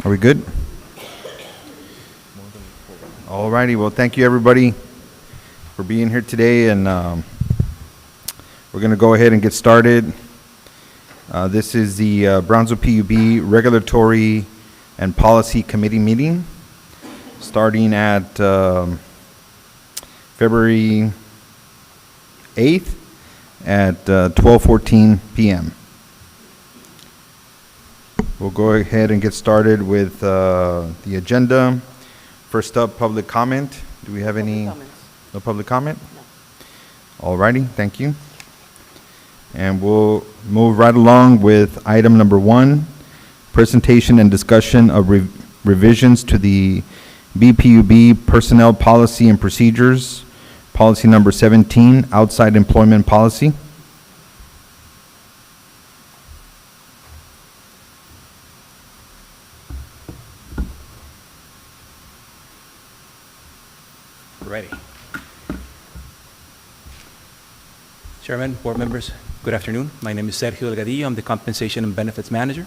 Are we good? All righty. Well, thank you, everybody, for being here today. And we're going to go ahead and get started. This is the Brownsville PUB Regulatory and Policy Committee meeting, starting at February 8th at 12:14 p.m. We'll go ahead and get started with the agenda. First up, public comment. Do we have any? No public comment? No. All righty, thank you. And we'll move right along with item number 1, presentation and discussion of revisions to the BPUB personnel policy and procedures, policy number 17, outside employment policy. Ready. Chairman, board members, good afternoon. My name is Sergio Delgadillo. I'm the Compensation and Benefits Manager.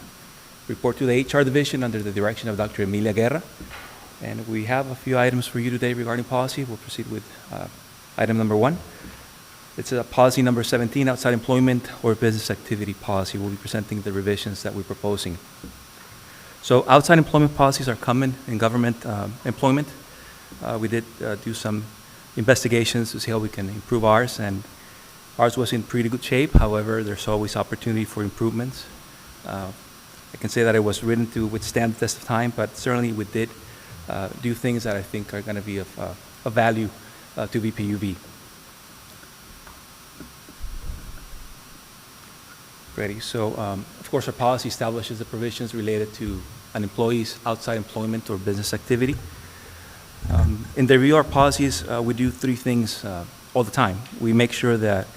Report to the HR Division under the direction of Dr. Emilia Guerra. And we have a few items for you today regarding policy. We'll proceed with item number 1. It's policy number 17, outside employment or business activity policy. We'll be presenting the revisions that we're proposing. So outside employment policies are common in government employment. We did do some investigations to see how we can improve ours, and ours was in pretty good shape. However, there's always opportunity for improvements. I can say that it was written to withstand the test of time, but certainly we did do things that I think are going to be of value to BPUB. Ready. So, of course, our policy establishes the provisions related to an employee's outside employment or business activity. In the review of our policies, we do 3 things all the time. We make sure that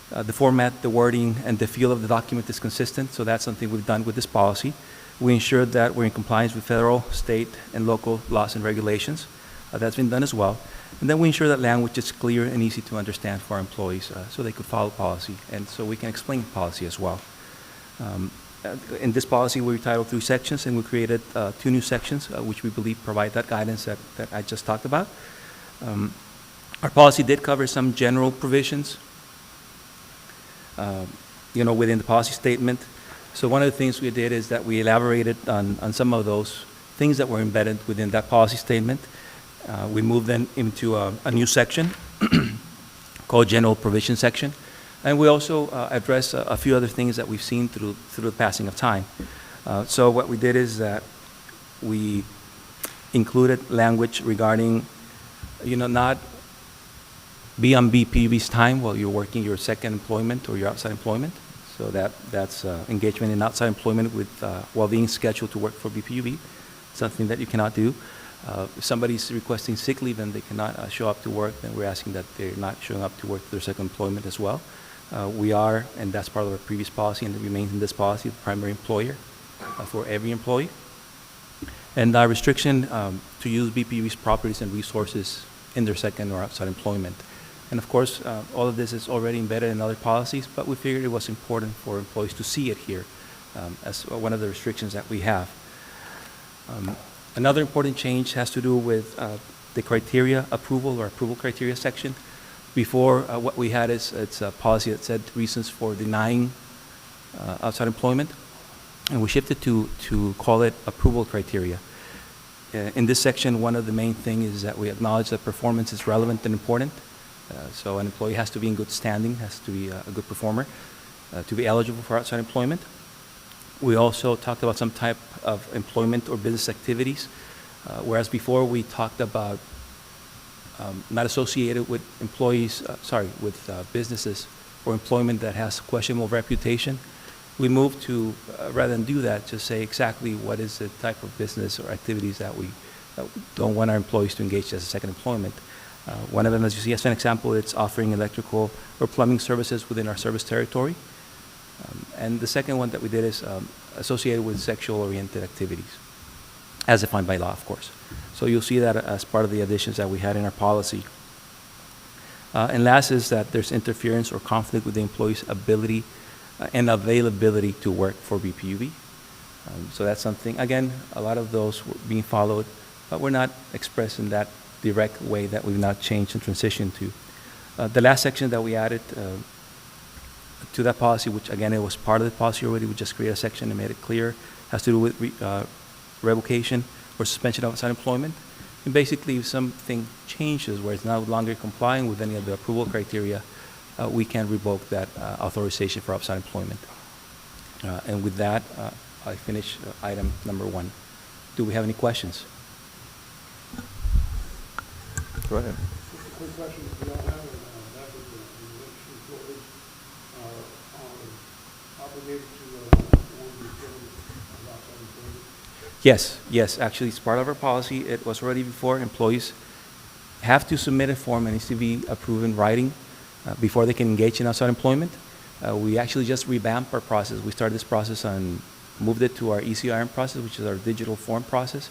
the format, the wording, and the feel of the document is consistent, so that's something we've done with this policy. We ensure that we're in compliance with federal, state, and local laws and regulations. That's been done as well. And then we ensure that language is clear and easy to understand for our employees so they could follow policy, and so we can explain policy as well. In this policy, we retitled 3 sections, and we created 2 new sections, which we believe provide that guidance that I just talked about. Our policy did cover some general provisions, within the policy statement. So one of the things we did is that we elaborated on some of those things that were embedded within that policy statement. We moved them into a new section called General Provision Section. And we also address a few other things that we've seen through the passing of time. So what we did is that we included language regarding, not be on BPUB's time while you're working your second employment or your outside employment. So that's engagement in outside employment with while being scheduled to work for BPUB, something that you cannot do. If somebody's requesting sick leave and they cannot show up to work, then we're asking that they're not showing up to work their second employment as well. We are, and that's part of our previous policy, and it remains in this policy, the primary employer for every employee. And our restriction to use BPUB's properties and resources in their second or outside employment. And of course, all of this is already embedded in other policies, but we figured it was important for employees to see it here as one of the restrictions that we have. Another important change has to do with the criteria approval or approval criteria section. Before, what we had is it's a policy that said reasons for denying outside employment, and we shifted to call it approval criteria. In this section, one of the main things is that we acknowledge that performance is relevant and important. So an employee has to be in good standing, has to be a good performer to be eligible for outside employment. We also talked about some type of employment or business activities, whereas before we talked about not associated with employees, businesses or employment that has questionable reputation. We moved to, rather than do that, just say exactly what is the type of business or activities that we don't want our employees to engage as a second employment. One of them, as you see, as an example, it's offering electrical or plumbing services within our service territory. And the second one that we did is associated with sexual-oriented activities, as defined by law, of course. So you'll see that as part of the additions that we had in our policy. And last is that there's interference or conflict with the employee's ability and availability to work for BPUB. So that's something, again, a lot of those were being followed, but we're not expressed in that direct way that we've now changed and transitioned to. The last section that we added to that policy, which again, it was part of the policy already, we just created a section and made it clear, has to do with revocation or suspension of outside employment. And basically, if something changes where it's no longer complying with any of the approval criteria, we can revoke that authorization for outside employment. And with that, I finish item number 1. Do we have any questions? Go ahead. Just a quick question, if we don't have that with the election employees are obligated to warn the employees of outside employment? Yes, actually, it's part of our policy. It was already before. Employees have to submit a form and it needs to be approved in writing before they can engage in outside employment. We actually just revamped our process. We started this process and moved it to our ECRM process, which is our digital form process,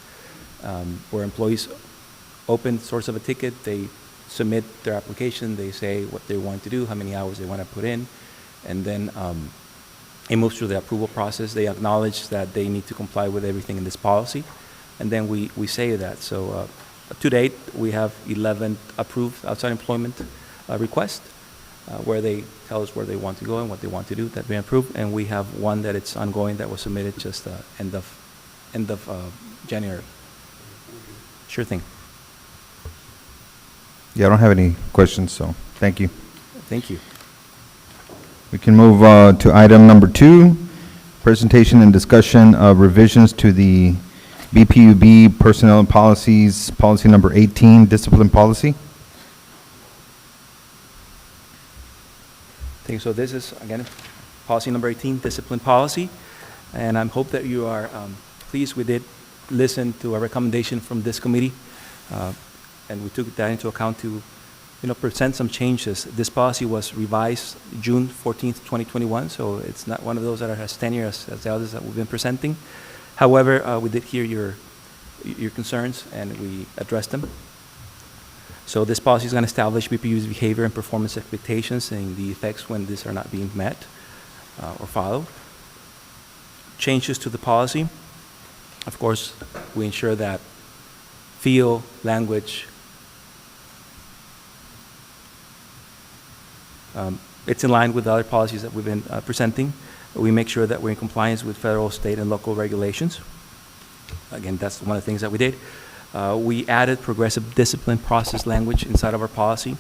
where employees open source of a ticket, they submit their application, they say what they want to do, how many hours they want to put in, and then it moves through the approval process. They acknowledge that they need to comply with everything in this policy, and then we say that. So to date, we have 11 approved outside employment requests where they tell us where they want to go and what they want to do that we approve, and we have one that it's ongoing that was submitted just end of January. Sure thing. Yeah, I don't have any questions, so thank you. Thank you. We can move to item number 2, presentation and discussion of revisions to the BPUB personnel and policies, policy number 18, discipline policy. Thank you. So this is, again, policy number 18, discipline policy, and I hope that you are pleased. We did listen to a recommendation from this committee, and we took that into account to, present some changes. This policy was revised June 14th, 2021, so it's not one of those that are as tenure as the others that we've been presenting. However, we did hear your concerns, and we addressed them. So this policy is going to establish BPU's behavior and performance expectations and the effects when these are not being met or followed. Changes to the policy. Of course, we ensure that feel, language, it's in line with the other policies that we've been presenting. We make sure that we're in compliance with federal, state, and local regulations. Again, that's one of the things that we did. We added progressive discipline process language inside of our policy.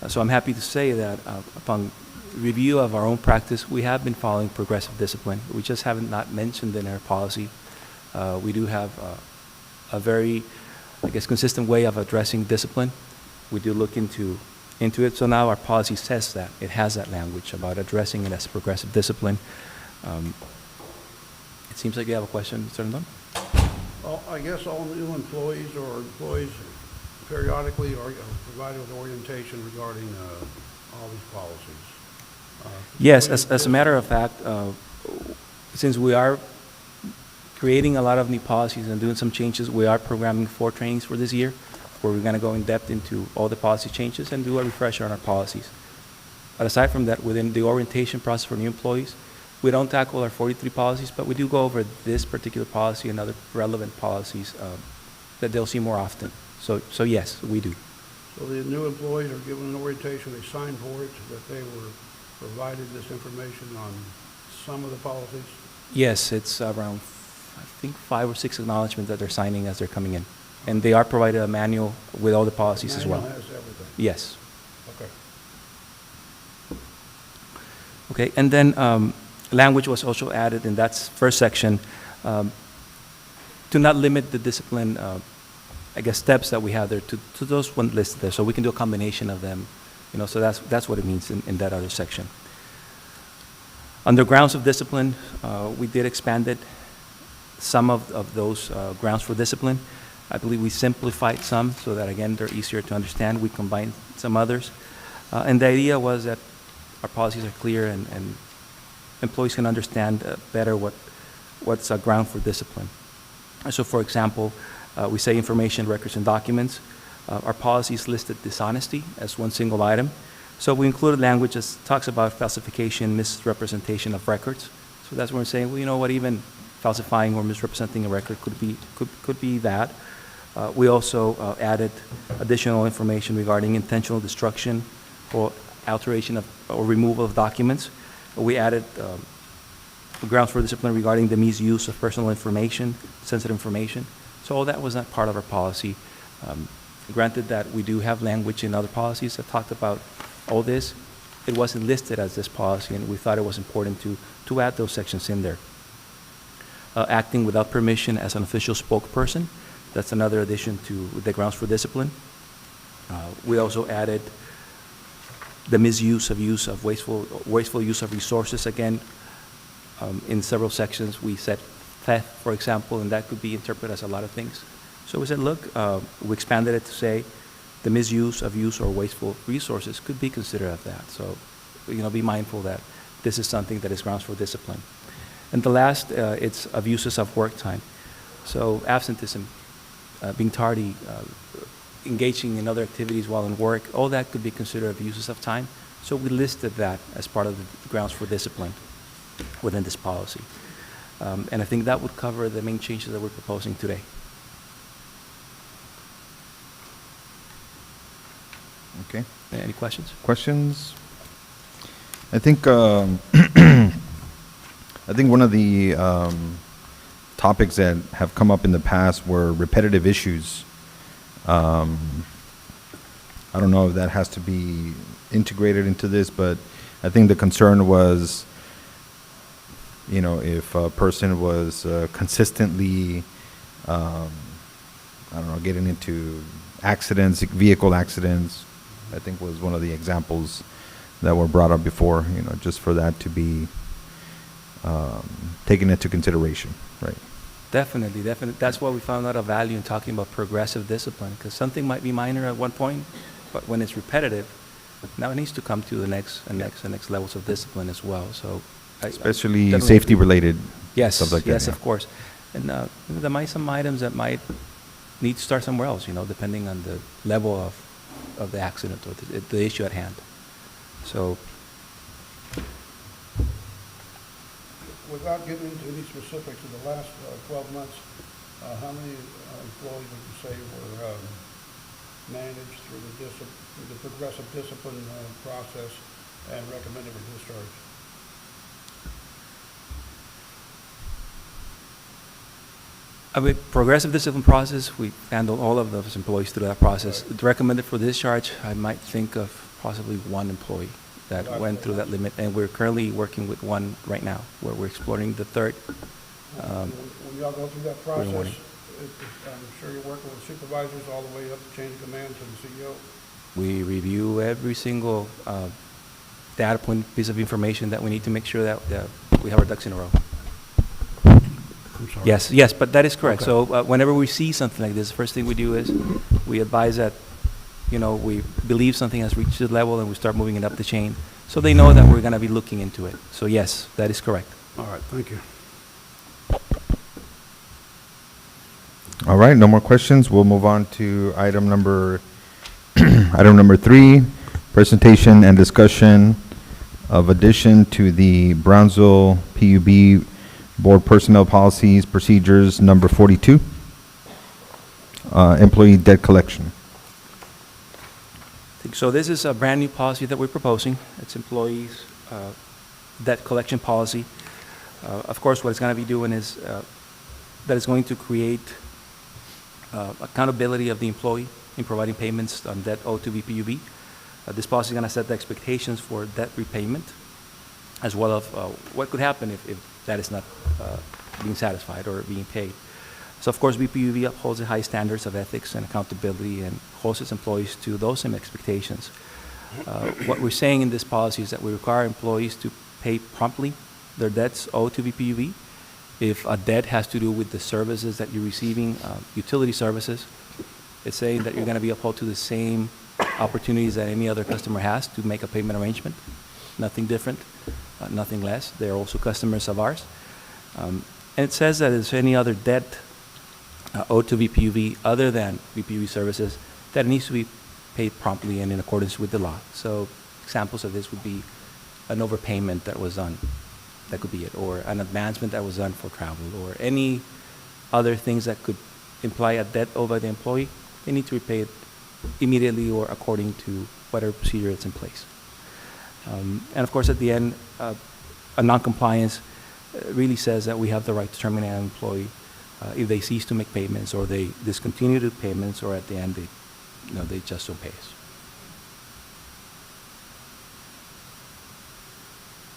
So I'm happy to say that upon review of our own practice, we have been following progressive discipline. We just haven't not mentioned in our policy. We do have a very, consistent way of addressing discipline. We do look into it. So now our policy says that. It has that language about addressing it as progressive discipline. It seems like you have a question, Mr. Rendon? Well, I guess all new employees or employees periodically are provided with orientation regarding all these policies. Yes, as a matter of fact, since we are creating a lot of new policies and doing some changes, we are programming 4 trainings for this year, where we're going to go in depth into all the policy changes and do a refresher on our policies. But aside from that, within the orientation process for new employees, we don't tackle our 43 policies, but we do go over this particular policy and other relevant policies that they'll see more often. So yes, we do. So the new employees are given an orientation, they sign for it, that they were provided this information on some of the policies? Yes, it's around, I think, 5 or 6 acknowledgments that they're signing as they're coming in. And they are provided a manual with all the policies as well. The manual has everything? Yes. Okay. Okay, and then language was also added in that first section to not limit the discipline, steps that we have there to those one listed there. So we can do a combination of them, so that's what it means in that other section. Under grounds of discipline, we did expand it, some of those grounds for discipline. I believe we simplified some so that, again, they're easier to understand. We combined some others. And the idea was that our policies are clear and employees can understand better what's a ground for discipline. So, for example, we say information, records, and documents. Our policies listed dishonesty as one single item. So we included language that talks about falsification, misrepresentation of records. So that's when we're saying, well, you know what, even falsifying or misrepresenting a record could be that. We also added additional information regarding intentional destruction or alteration of or removal of documents. We added grounds for discipline regarding the misuse of personal information, sensitive information. So all that was not part of our policy. Granted that we do have language in other policies that talked about all this, it wasn't listed as this policy, and we thought it was important to add those sections in there. Acting without permission as an official spokesperson, that's another addition to the grounds for discipline. We also added the misuse of wasteful use of resources. Again, in several sections, we said theft, for example, and that could be interpreted as a lot of things. So we said, look, we expanded it to say the misuse of use or wasteful resources could be considered of that. So, be mindful that this is something that is grounds for discipline. And the last, it's abuses of work time. So absenteeism, being tardy, engaging in other activities while in work, all that could be considered abuses of time. So we listed that as part of the grounds for discipline within this policy. And I think that would cover the main changes that we're proposing today. Okay. Any questions? Questions? I think I think one of the topics that have come up in the past were repetitive issues. I don't know if that has to be integrated into this, but I think the concern was, if a person was consistently, I don't know, getting into accidents, vehicle accidents, I think was one of the examples that were brought up before, just for that to be taken into consideration, right? Definitely. That's why we found out a value in talking about progressive discipline, because something might be minor at one point, but when it's repetitive, now it needs to come to the next levels of discipline as well. So, Especially definitely safety-related yes, stuff like that. yes, yeah. of course. And there might be some items that might need to start somewhere else, depending on the level of the accident or the issue at hand. So, Without getting into any specifics, in the last 12 months, how many employees would you say were managed through the progressive discipline process and recommended for discharge? progressive discipline process, we handle all of those employees through that process. Right. Recommended for discharge, I might think of possibly one employee that Right. went through that limit, and we're currently working with one right now, where we're exploring the third. When y'all go through that we're process, warning. I'm sure you're working with supervisors all the way up the chain of command to the CEO. We review every single data point, piece of information that we need to make sure that we have our ducks in a row. I'm sorry. Yes, but that is correct. Okay. So whenever we see something like this, the first thing we do is we advise that, we believe something has reached the level and we start moving it up the chain. So they know that we're going to be looking into it. So yes, that is correct. All right, thank you. All right, no more questions. We'll move on to item number 3, presentation and discussion of addition to the Brownsville PUB Board Personnel Policies Procedures number 42, employee debt collection. So this is a brand new policy that we're proposing. It's employees' debt collection policy. Of course, what it's going to be doing is that it's going to create accountability of the employee in providing payments on debt owed to BPUB. This policy is going to set the expectations for debt repayment, as well as what could happen if that is not being satisfied or being paid. So, of course, BPUB upholds the high standards of ethics and accountability and holds its employees to those same expectations. What we're saying in this policy is that we require employees to pay promptly their debts owed to BPUB. If a debt has to do with the services that you're receiving, utility services, it's saying that you're going to be upheld to the same opportunities that any other customer has to make a payment arrangement. Nothing different, nothing less. They're also customers of ours. And it says that if any other debt owed to BPUB other than BPUB services, that it needs to be paid promptly and in accordance with the law. So examples of this would be an overpayment that was done. That could be it, or an advancement that was done for travel, or any other things that could imply a debt owed by the employee. They need to repay it immediately or according to whatever procedure is in place. And of course, at the end, a noncompliance really says that we have the right to terminate an employee if they cease to make payments, or they discontinue the payments, or at the end they just don't pay us.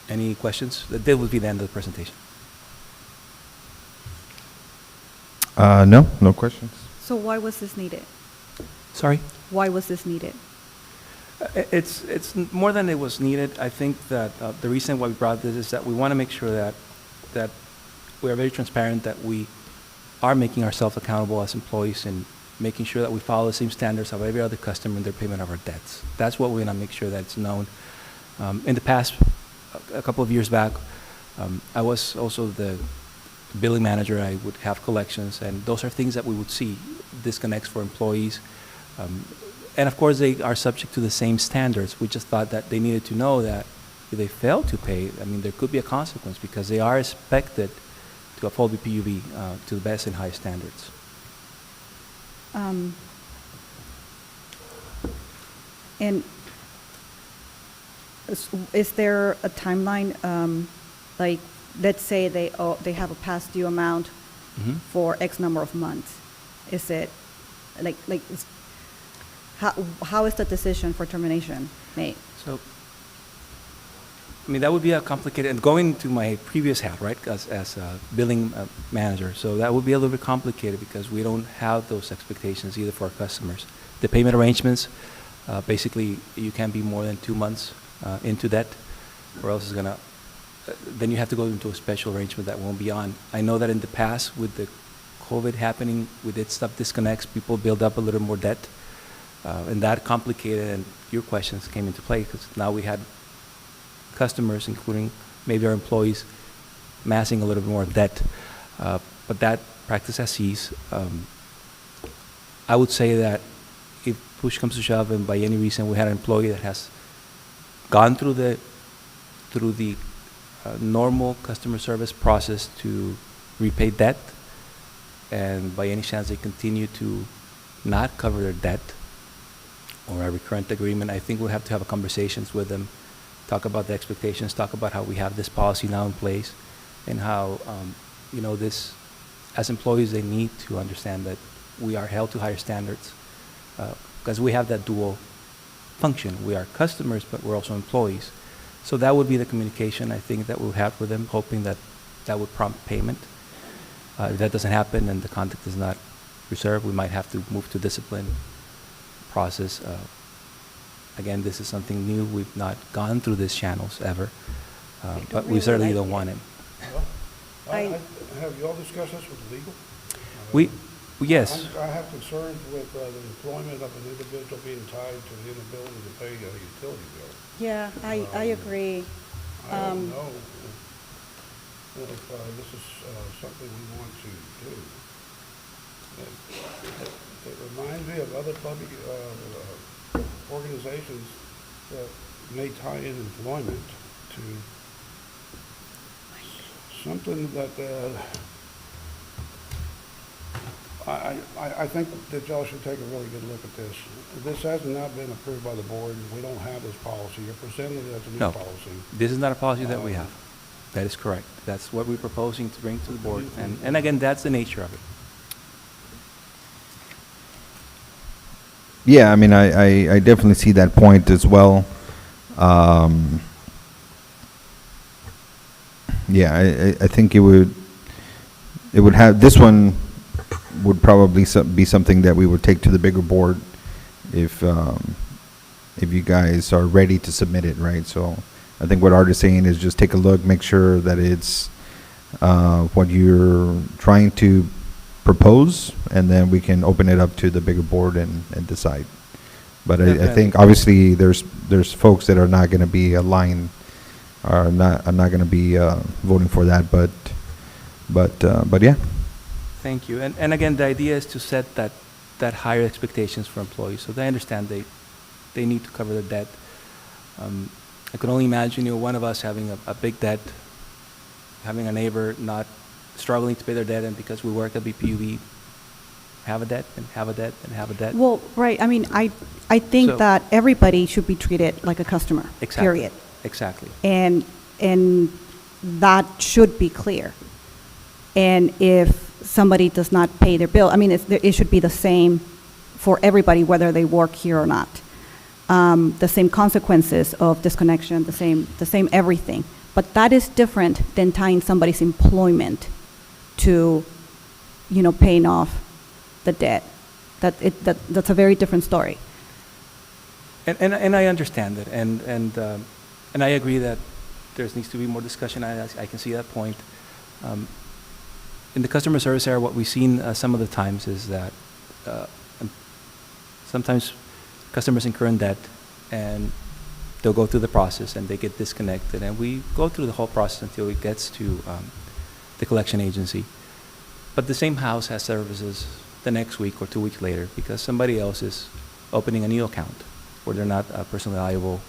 Any questions? That would be the end of the presentation. No questions. So why was this needed? Sorry? Why was this needed? It's more than it was needed. I think that the reason why we brought this is that we want to make sure that we are very transparent, that we are making ourselves accountable as employees and making sure that we follow the same standards of every other customer in their payment of our debts. That's what we want to make sure that it's known. In the past, a couple of years back, I was also the billing manager. I would have collections, and those are things that we would see, disconnects for employees. And of course, they are subject to the same standards. We just thought that they needed to know that if they fail to pay, there could be a consequence, because they are expected to uphold BPUB to the best and highest standards. And is there a timeline, like, let's say they have a past due amount Mhm. for X number of months? Is it, how is the decision for termination made? So, that would be a complicated, and going to my previous hat, right, as a billing manager, so that would be a little bit complicated because we don't have those expectations either for our customers. The payment arrangements, basically, you can't be more than 2 months into debt, or else it's gonna, then you have to go into a special arrangement that won't be on. I know that in the past, with the COVID happening, with its stuff disconnects, people build up a little more debt, and that complicated, and your questions came into play, because now we had customers, including maybe our employees, massing a little bit more debt, but that practice has ceased. I would say that if push comes to shove, and by any reason we had an employee that has gone through the normal customer service process to repay debt, and by any chance they continue to not cover their debt or a recurrent agreement, I think we'll have to have conversations with them, talk about the expectations, talk about how we have this policy now in place, and how, this, as employees, they need to understand that we are held to higher standards, because we have that dual function. We are customers, but we're also employees. So that would be the communication, I think, that we'll have with them, hoping that that would prompt payment. If that doesn't happen and the conduct is not reserved, we might have to move to discipline process. Again, this is something new. We've not gone through these channels ever, but we really certainly like don't it. want it. Well, have you all discussed this with legal? Yes. I have concerns with the employment of an individual being tied to the inability to pay a utility bill. Yeah, I agree. I don't know if this is something we want to do. It reminds me of other public organizations that may tie in employment to something that I think that y'all should take a really good look at this. This has not been approved by the board. We don't have this policy. You're presenting it as a new No. policy. This is not a policy that we have. That is correct. That's what we're proposing to bring to the board. And again, that's the nature of it. Yeah, I definitely see that point as well. Yeah, I think it would have, this one would probably be something that we would take to the bigger board if you guys are ready to submit it, right? So I think what Art is saying is just take a look, make sure that it's what you're trying to propose, and then we can open it up to the bigger board and decide. But I think obviously there's folks that are not going to be aligned, are not going to be voting for that, but yeah. Thank you. And again, the idea is to set that higher expectations for employees, so they understand they need to cover the debt. I can only imagine, one of us having a big debt having a neighbor not struggling to pay their debt, and because we work at BPUB, have a debt and have a debt and have a debt. Well, right, I mean, I think So- that everybody should be treated like a customer, Exactly. period. Exactly. And that should be clear. And if somebody does not pay their bill, I mean, it should be the same for everybody, whether they work here or not. The same consequences of disconnection, the same everything. But that is different than tying somebody's employment to, paying off the debt. That's a very different story. And I understand it, and I agree that there needs to be more discussion. I can see that point. In the customer service area, what we've seen some of the times is that sometimes customers incur in debt, and they'll go through the process, and they get disconnected, and we go through the whole process until it gets to the collection agency. But the same house has services the next week or 2 weeks later because somebody else is opening a new account where they're not personally liable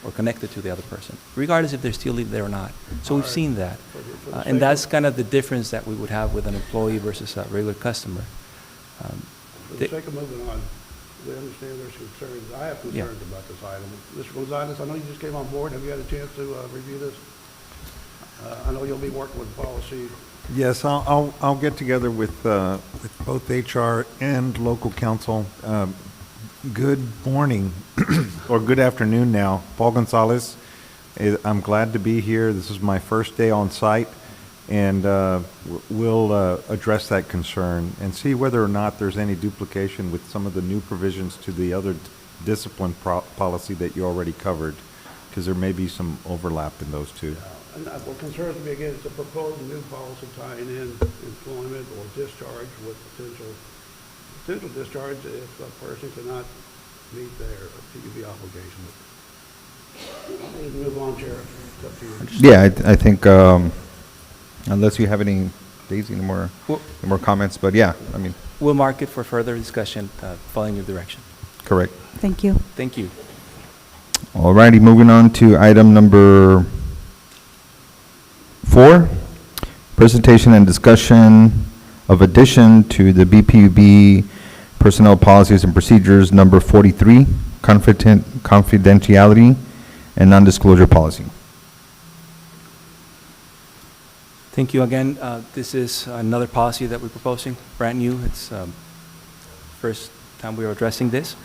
or connected to the other person, regardless if they're still there or not. So we've seen that. For the And sake that's of- kind of the difference that we would have with an employee versus a regular customer. For the sake of moving on, we understand there's concerns. I have Yeah. concerns about this item. Mr. Gonzalez, I know you just came on board. Have you had a chance to review this? I know you'll be working with policy. Yes, I'll get together with both HR and local council. Good morning, or good afternoon now. Paul Gonzalez. I'm glad to be here. This is my first day on site, and we'll address that concern and see whether or not there's any duplication with some of the new provisions to the other discipline policy that you already covered, because there may be some overlap in those two. And what concerns me again is the proposed new policy tying in employment or discharge with potential discharge if a person cannot meet their PUB obligation. Let's move on, Sheriff. It's up to you. Yeah, I think, unless you have any, Daisy, any more comments, but yeah, I mean, We'll mark it for further discussion following your direction. correct. Thank you. Thank you. All righty, moving on to item number 4, presentation and discussion of addition to the BPUB Personnel Policies and Procedures number 43, confidentiality and non-disclosure policy. Thank you again. This is another policy that we're proposing, brand new. It's first time we are addressing this.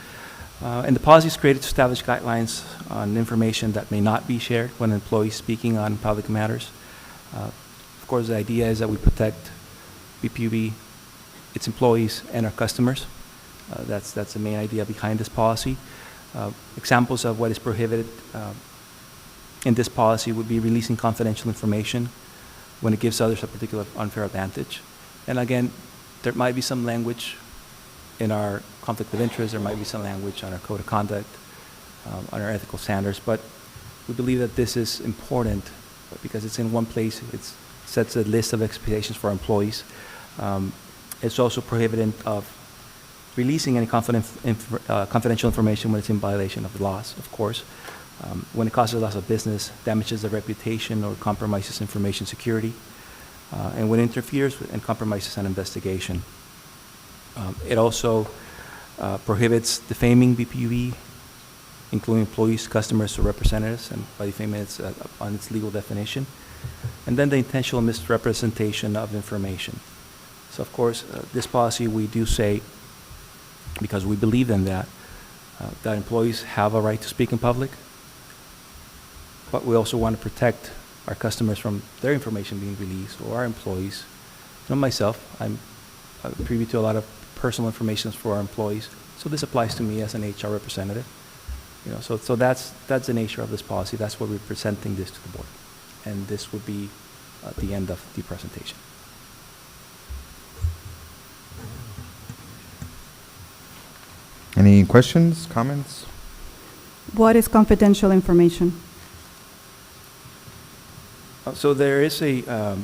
And the policy is created to establish guidelines on information that may not be shared when an employee is speaking on public matters. Of course, the idea is that we protect BPUB, its employees, and our customers. That's the main idea behind this policy. Examples of what is prohibited in this policy would be releasing confidential information when it gives others a particular unfair advantage. And again, there might be some language in our conflict of interest, there might be some language on our code of conduct, on our ethical standards, but we believe that this is important because it's in one place, it sets a list of expectations for our employees. It's also prohibited of releasing any confidential information when it's in violation of the laws, of course. When it causes loss of business, damages the reputation, or compromises information security, and when it interferes with and compromises an investigation. It also prohibits defaming BPUB, including employees, customers, or representatives, and by defaming it's on its legal definition. And then the intentional misrepresentation of information. So of course, this policy we do say, because we believe in that employees have a right to speak in public, but we also want to protect our customers from their information being released, or our employees. You know, myself, I'm privy to a lot of personal information for our employees, so this applies to me as an HR representative. You know, so that's the nature of this policy. That's why we're presenting this to the board, and this would be the end of the presentation. Any questions, comments? What is confidential information? So there is a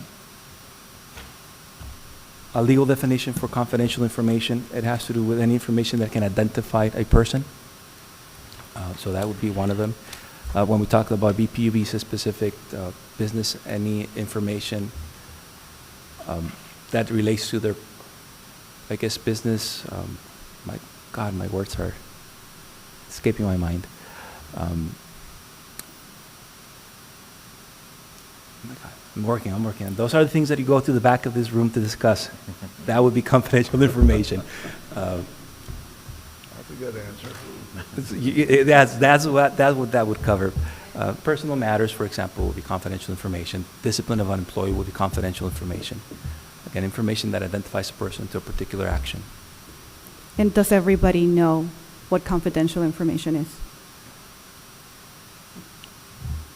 legal definition for confidential information. It has to do with any information that can identify a person. So that would be one of them. When we talk about BPUB specific business, any information that relates to their, I guess, business, my God, my words are escaping my mind. Oh my God, I'm working on. Those are the things that you go to the back of this room to discuss. That would be confidential information. That's a good answer. That's what that would cover. Personal matters, for example, will be confidential information. Discipline of an employee will be confidential information. Again, information that identifies a person to a particular action. And does everybody know what confidential information is?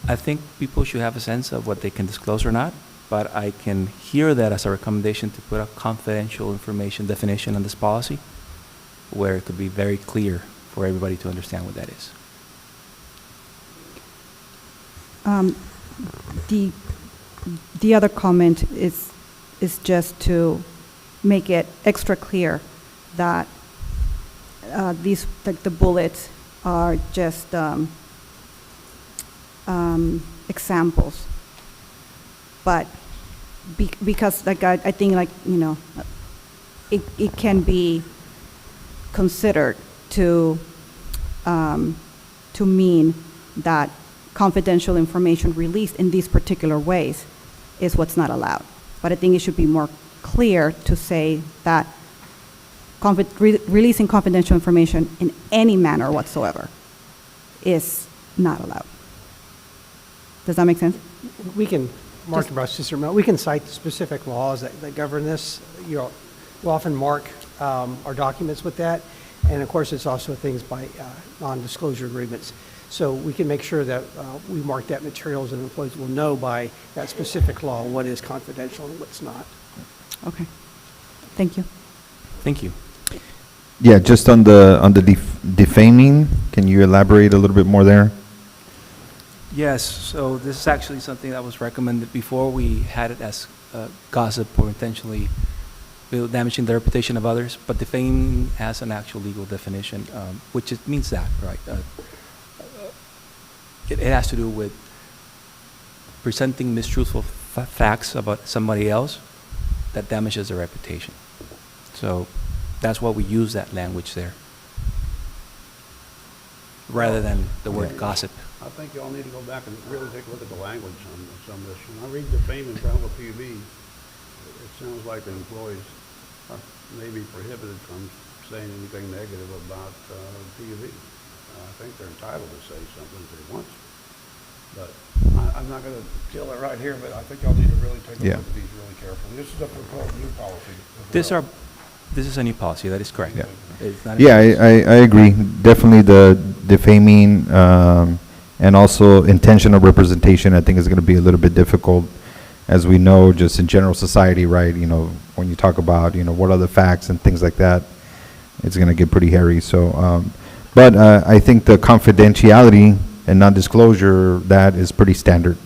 I think people should have a sense of what they can disclose or not, but I can hear that as a recommendation to put a confidential information definition on this policy, where it could be very clear for everybody to understand what that is. The other comment is just to make it extra clear that these, the bullets are just examples. But because like I think like, you know, it can be considered to mean that confidential information released in these particular ways is what's not allowed. But I think it should be more clear to say that releasing confidential information in any manner whatsoever is not allowed. Does that make sense? We can, Mark DeBrusk, just a moment, we can cite specific laws that govern this. You know, we'll often mark our documents with that. And of course, it's also things by non-disclosure agreements. So we can make sure that we mark that materials and employees will know by that specific law what is confidential and what's not. Okay. Thank you. Thank you. Yeah, just on the defaming, can you elaborate a little bit more there? Yes, so this is actually something that was recommended before. We had it as gossip or intentionally damaging the reputation of others, but defaming has an actual legal definition, which it means that, right? It has to do with presenting mistruthful facts about somebody else that damages their reputation. So that's why we use that language there, rather than the word gossip. I think y'all need to go back and really take a look at the language on some of this. When I read defame and travel PUB, it sounds like the employees are maybe prohibited from saying anything negative about PUB. I think they're entitled to say something if they want to. But I'm not going to tell it right here, but I think y'all need to really take a look at these really carefully. This is a proposed new policy as well. This is a new policy, that is correct. Yeah. It's not Yeah, I agree. Definitely the defaming and also intentional representation, I think, is going to be a little bit difficult, as we know, just in general society, right? You know, when you talk about, you know, what are the facts and things like that, it's going to get pretty hairy. So, but I think the confidentiality and non-disclosure, that is pretty standard.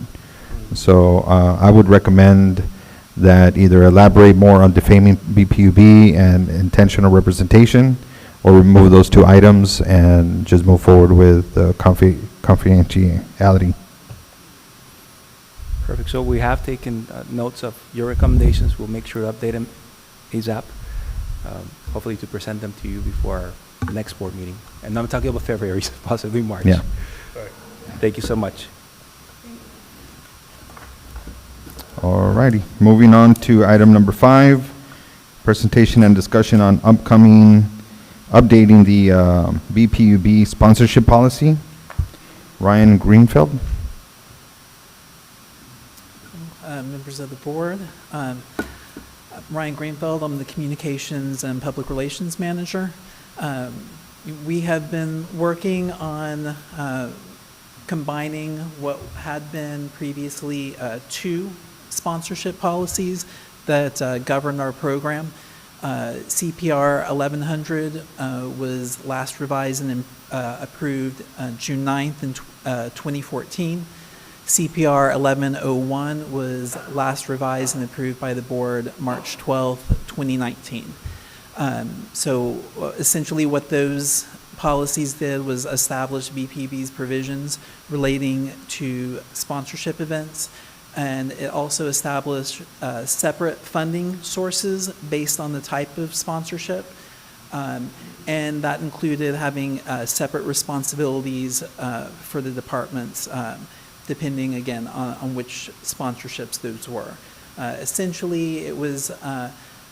So I would recommend that either elaborate more on defaming BPUB and intentional representation, or remove those two items and just move forward with confidentiality. Perfect. So we have taken notes of your recommendations. We'll make sure to update them ASAP, hopefully to present them to you before our next board meeting. And I'm talking about February, possibly March. Yeah. Right. Thank you so much. All righty. Moving on to item number 5, presentation and discussion on updating the BPUB sponsorship policy. Ryan Greenfield. Members of the board. Ryan Greenfield, I'm the Communications and Public Relations Manager. We have been working on combining what had been previously 2 sponsorship policies that govern our program. CPR 1100 was last revised and approved June 9th in 2014. CPR 1101 was last revised and approved by the board March 12th, 2019. So essentially what those policies did was establish BPB's provisions relating to sponsorship events, and it also established separate funding sources based on the type of sponsorship. And that included having separate responsibilities for the departments, depending again on which sponsorships those were. Essentially, it was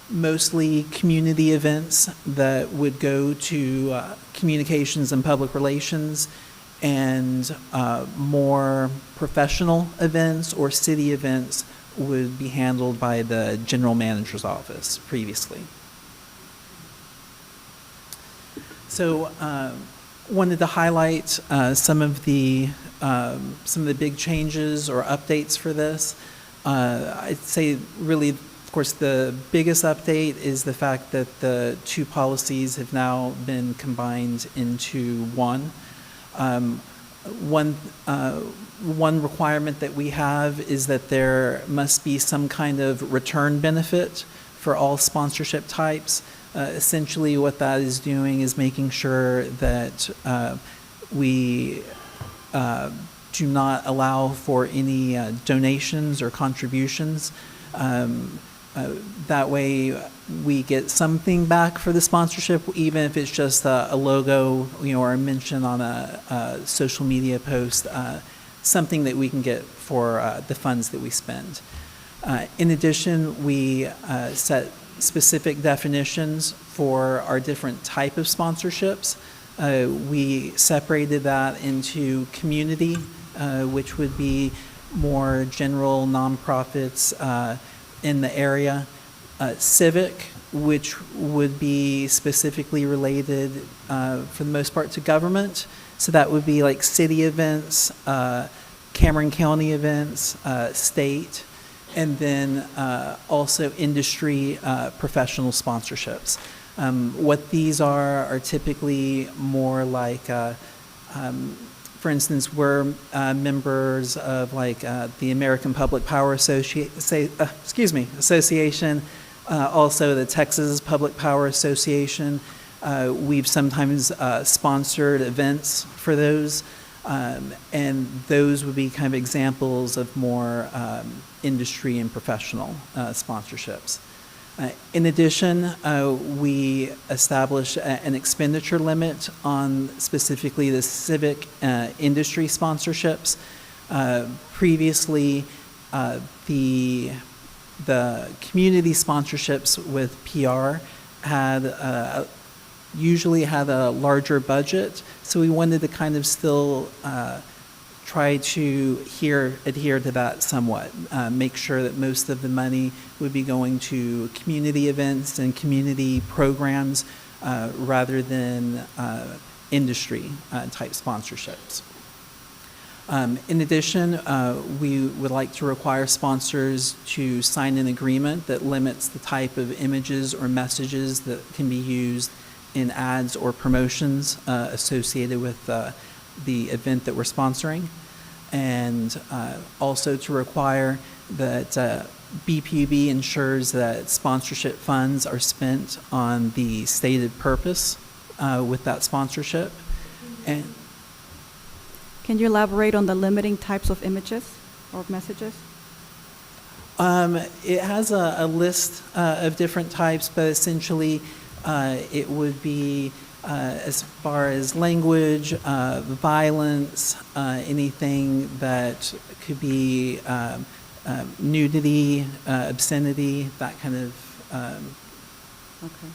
mostly community events that would go to communications and public relations, and more professional events or city events would be handled by the general manager's office previously. So, wanted to highlight some of the big changes or updates for this. I'd say really, of course, the biggest update is the fact that the two policies have now been combined into one. One requirement that we have is that there must be some kind of return benefit for all sponsorship types. Essentially, what that is doing is making sure that we do not allow for any donations or contributions. That way, we get something back for the sponsorship, even if it's just a logo, or a mention on a social media post, something that we can get for the funds that we spend. In addition, we set specific definitions for our different type of sponsorships. We separated that into community, which would be more general nonprofits in the area, civic, which would be specifically related for the most part to government. So that would be like city events, Cameron County events, state, and then also industry professional sponsorships. What these are typically more like, for instance, we're members of like the American Public Power Association, also the Texas Public Power Association. We've sometimes sponsored events for those. And those would be kind of examples of more industry and professional sponsorships. In addition, we establish an expenditure limit on specifically the civic industry sponsorships. Previously, the community sponsorships with PR had usually had a larger budget, so we wanted to kind of still try to adhere to that somewhat, make sure that most of the money would be going to community events and community programs rather than industry type sponsorships. In addition, we would like to require sponsors to sign an agreement that limits the type of images or messages that can be used in ads or promotions associated with the event that we're sponsoring, and also to require that BPUB ensures that sponsorship funds are spent on the stated purpose with that sponsorship. And Can you elaborate on the limiting types of images or messages? it has a list of different types, but essentially it would be as far as language, violence, anything that could be nudity, obscenity, that kind of. Okay.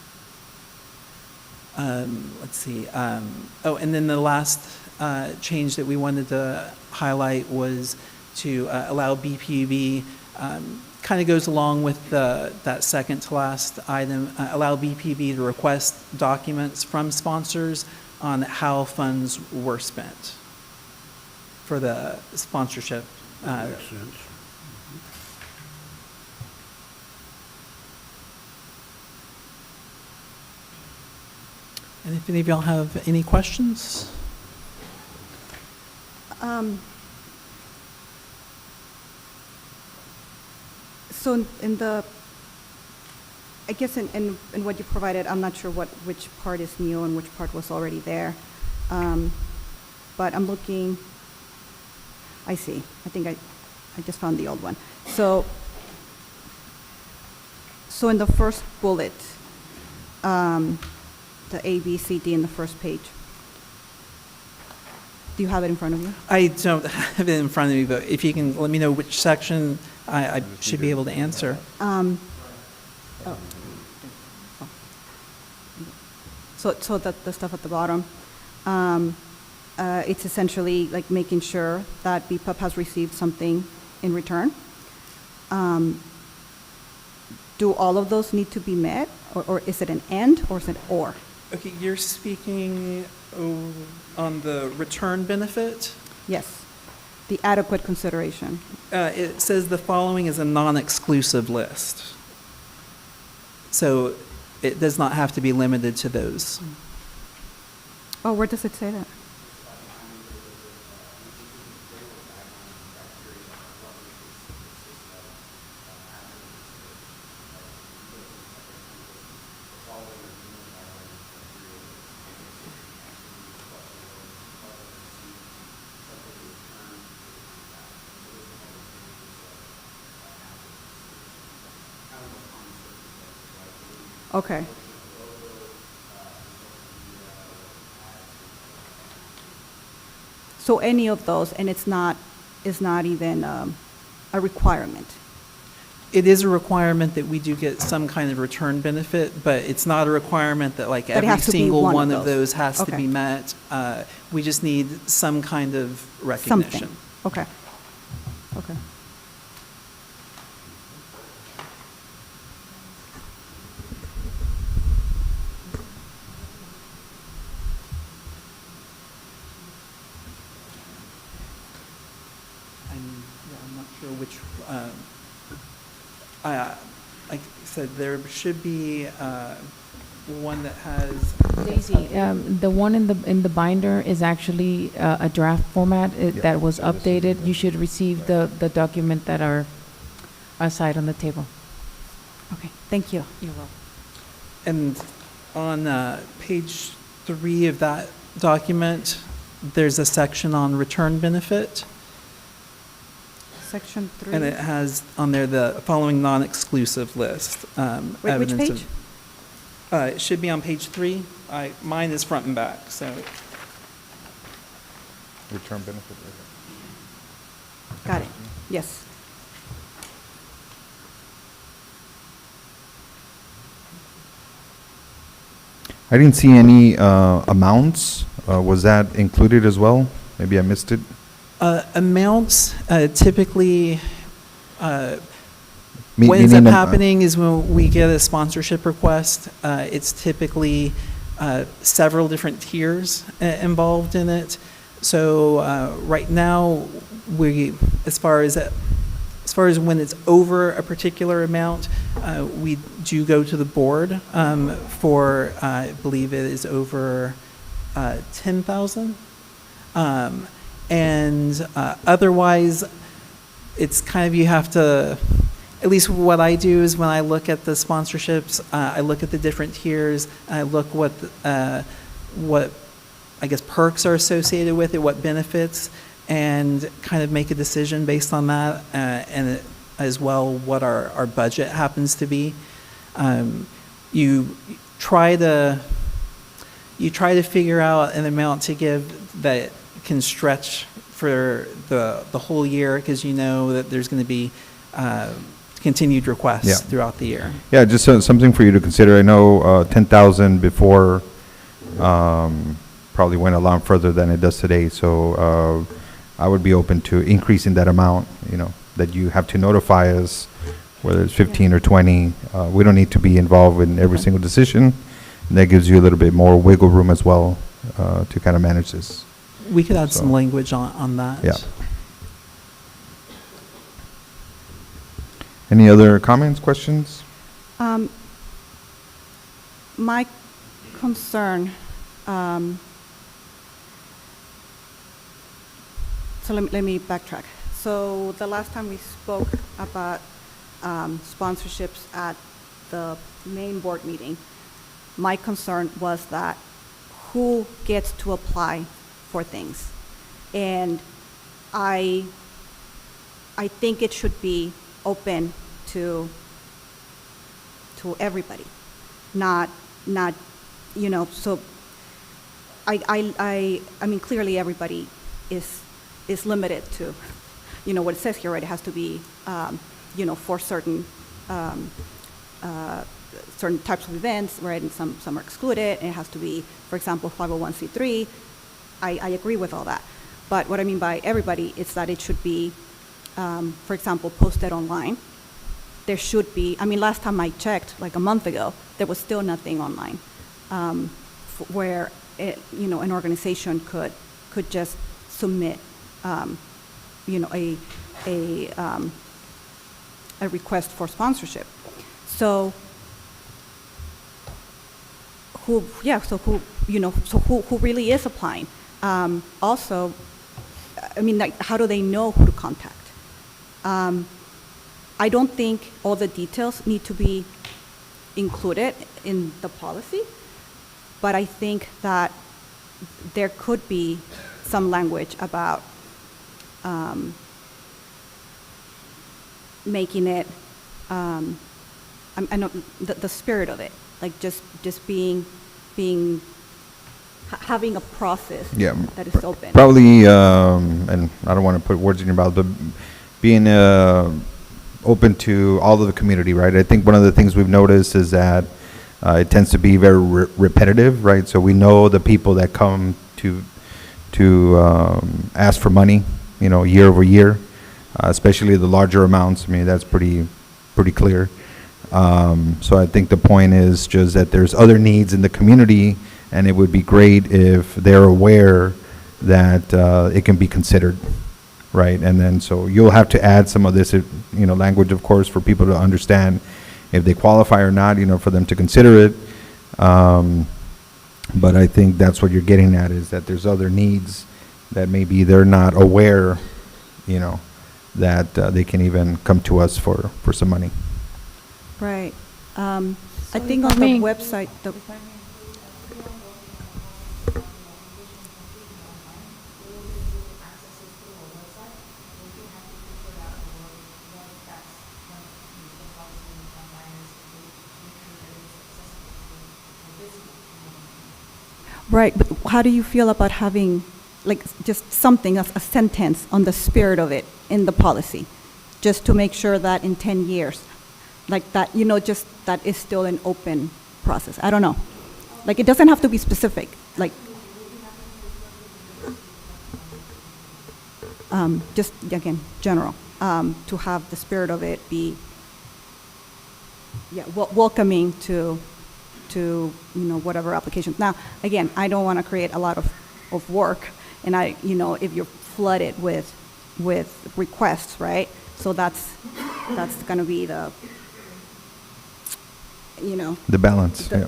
Let's see. Oh, and then the last change that we wanted to highlight was to allow BPUB, kind of goes along with that second to last item, allow BPUB to request documents from sponsors on how funds were spent for the sponsorship. Makes sense. And if any of y'all have any questions? So in the I guess in what you provided, I'm not sure which part is new and which part was already there. But I'm looking, I see. I think I just found the old one. So in the first bullet, the A, B, C, D in the first page, do you have it in front of you? I don't have it in front of me, but if you can let me know which section, I should be able to answer. Oh. So the stuff at the bottom, it's essentially like making sure that BPUP has received something in return. Do all of those need to be met, or is it an and, or is it or? Okay, you're speaking on the return benefit? Yes, the adequate consideration. It says the following is a non-exclusive list. So it does not have to be limited to those. Oh, where does it say that? Okay. So any of those, and is not even a requirement. It is a requirement that we do get some kind of return benefit, but it's not a requirement that like That it every has to be single one of one of those. those has to Okay. be met. We just need some kind of recognition. Something. Okay. Okay. I'm not sure which, like I said, there should be one that has. Daisy, the one in the binder is actually a draft format that was updated. You should receive the document that are aside on the table. Okay, thank you. You're welcome. And on page 3 of that document, there's a section on return benefit, Section 3. and it has on there the following non-exclusive list. Wait, which evidence page? It should be on page 3. Mine is front and back, so. Return benefit. Got it. Yes. I didn't see any amounts. Was that included as well? Maybe I missed it. Amounts typically, what Meaning ends up the- happening is when we get a sponsorship request, it's typically several different tiers involved in it. So right now, as far as when it's over a particular amount, we do go to the board for, I believe it is over 10,000. And otherwise, it's kind of, you have to, at least what I do is when I look at the sponsorships, I look at the different tiers, I look what I guess perks are associated with it, what benefits, and kind of make a decision based on that, and as well what our budget happens to be. You try to figure out an amount to give that can stretch for the whole year, because you know that there's going to be continued requests Yeah. throughout the year. Yeah, just something for you to consider. I know 10,000 before probably went a lot further than it does today. So I would be open to increasing that amount, that you have to notify us, whether it's 15 or 20. We don't need to be involved in every single decision. And that gives you a little bit more wiggle room as well to kind of manage this. We could add some So- language on that. Yeah. Any other comments, questions? My concern, so let me backtrack. So the last time we spoke about sponsorships at the main board meeting, my concern was that who gets to apply for things? And I think it should be open to everybody, not, you know, so I mean, clearly everybody is limited to, you know, what it says here, right? It has to be, you know, for certain types of events, right? And some are excluded, and it has to be, for example, 501c3. I agree with all that. But what I mean by everybody is that it should be, for example, posted online. There should be, I mean, last time I checked, like a month ago, there was still nothing online where, you know, an organization could just submit, you know, a request for sponsorship. So who really is applying? Also, I mean, like, how do they know who to contact? I don't think all the details need to be included in the policy, but I think that there could be some language about making it, I know the spirit of it, like just having a process Yeah, that is open. probably, and I don't want to put words in your mouth, but being open to all of the community, right? I think one of the things we've noticed is that it tends to be very repetitive, right? So we know the people that come to ask for money, you know, year over year, especially the larger amounts. I mean, that's pretty clear. So I think the point is just that there's other needs in the community, and it would be great if they're aware that it can be considered, right? And then so you'll have to add some of this, you know, language, of course, for people to understand if they qualify or not, you know, for them to consider it. But I think that's what you're getting at, is that there's other needs that maybe they're not aware, you know, that they can even come to us for some money. Right. I So think if on I the may- website, right, but how do you feel about having, like, just something, a sentence on the spirit of it in the policy, just to make sure that in 10 years, like that, you know, just that is still an open process? I don't know. Like, it doesn't have to be specific, like, just, again, general, to have the spirit of it be, yeah, welcoming to, you know, whatever applications. Now, again, I don't want to create a lot of work, and you know, if you're flooded with requests, right? So that's going to be the, you know. The balance, The- yeah.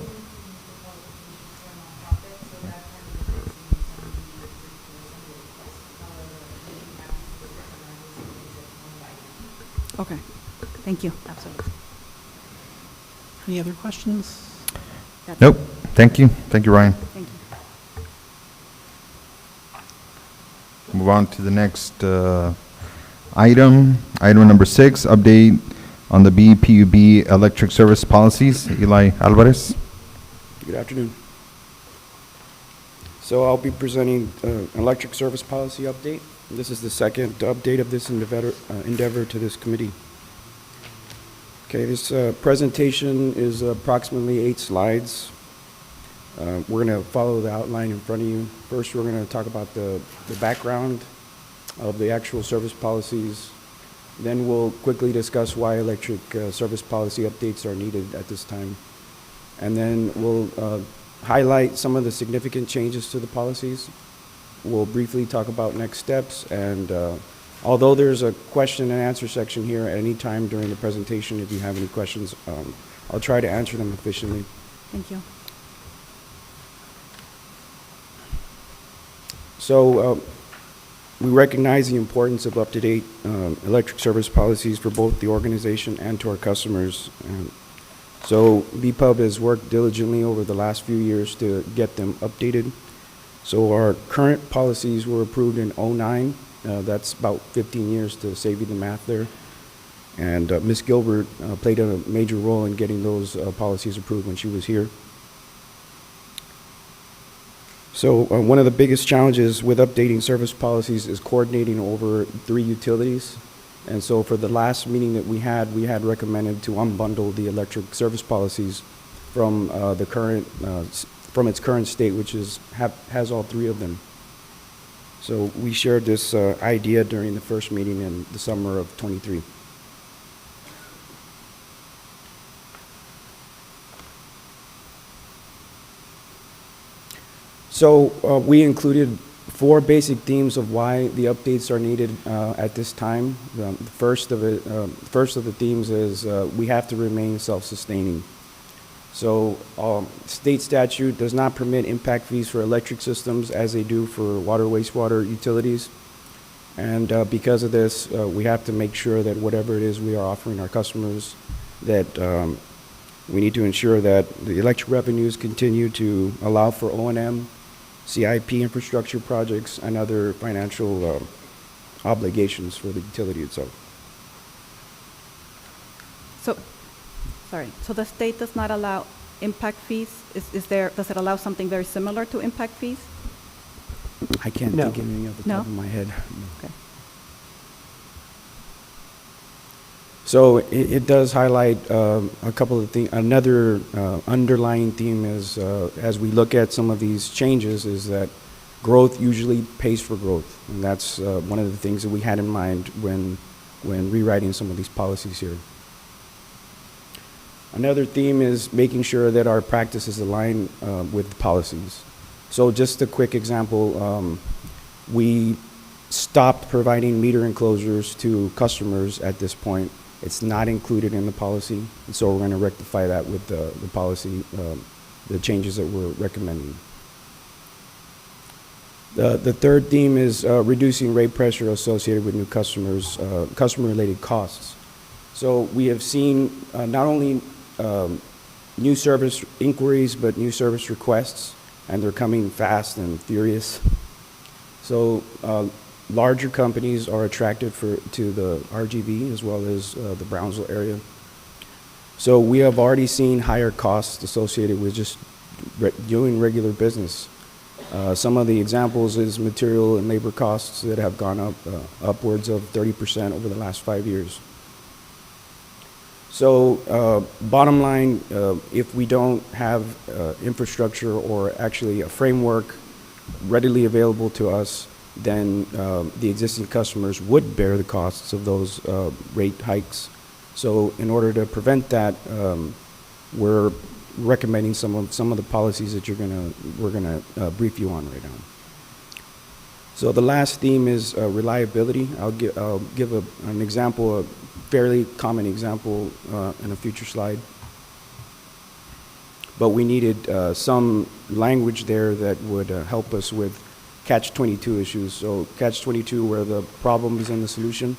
Okay, thank you. Absolutely. Any other questions? That's- Nope, thank you. Thank you, Ryan. Thank you. Move on to the next item. Item number 6, update on the BPUB electric service policies. Eli Alvarez. Good afternoon. So I'll be presenting an electric service policy update. This is the second update of this endeavor to this committee. Okay, this presentation is approximately 8 slides. We're going to follow the outline in front of you. First, we're going to talk about the background of the actual service policies. Then we'll quickly discuss why electric service policy updates are needed at this time. And then we'll highlight some of the significant changes to the policies. We'll briefly talk about next steps, and although there's a question and answer section here at any time during the presentation, if you have any questions, I'll try to answer them efficiently. Thank you. So we recognize the importance of up-to-date electric service policies for both the organization and to our customers. So BPUB has worked diligently over the last few years to get them updated. So our current policies were approved in '09. That's about 15 years to save you the math there. And Ms. Gilbert played a major role in getting those policies approved when she was here. So one of the biggest challenges with updating service policies is coordinating over 3 utilities. And so for the last meeting that we had recommended to unbundle the electric service policies from the current, from its current state, which is has all 3 of them. So we shared this idea during the first meeting in the summer of '23. So we included 4 basic themes of why the updates are needed at this time. The first of the themes is we have to remain self-sustaining. So state statute does not permit impact fees for electric systems as they do for water, wastewater utilities. And because of this, we have to make sure that whatever it is we are offering our customers, that we need to ensure that the electric revenues continue to allow for O&M, CIP infrastructure projects, and other financial obligations for the utility itself. So the state does not allow impact fees? Does it allow something very similar to impact fees? I can't No. think of any off the No? top of my head. Okay. So it does highlight a couple of things. Another underlying theme is, as we look at some of these changes, is that growth usually pays for growth. And that's one of the things that we had in mind when rewriting some of these policies here. Another theme is making sure that our practices align with the policies. So just a quick example, we stopped providing meter enclosures to customers at this point. It's not included in the policy, and so we're going to rectify that with the policy, the changes that we're recommending. The third theme is reducing rate pressure associated with new customers, customer-related costs. So we have seen not only new service inquiries, but new service requests, and they're coming fast and furious. So larger companies are attracted to the RGV as well as the Brownsville area. So we have already seen higher costs associated with just doing regular business. Some of the examples is material and labor costs that have gone up upwards of 30% over the last 5 years. So bottom line, if we don't have infrastructure or actually a framework readily available to us, then the existing customers would bear the costs of those rate hikes. So in order to prevent that, we're recommending some of the policies that we're gonna brief you on right now. So the last theme is reliability. I'll give an example, a fairly common example in a future slide. But we needed some language there that would help us with catch-22 issues. So catch-22, where the problem is in the solution,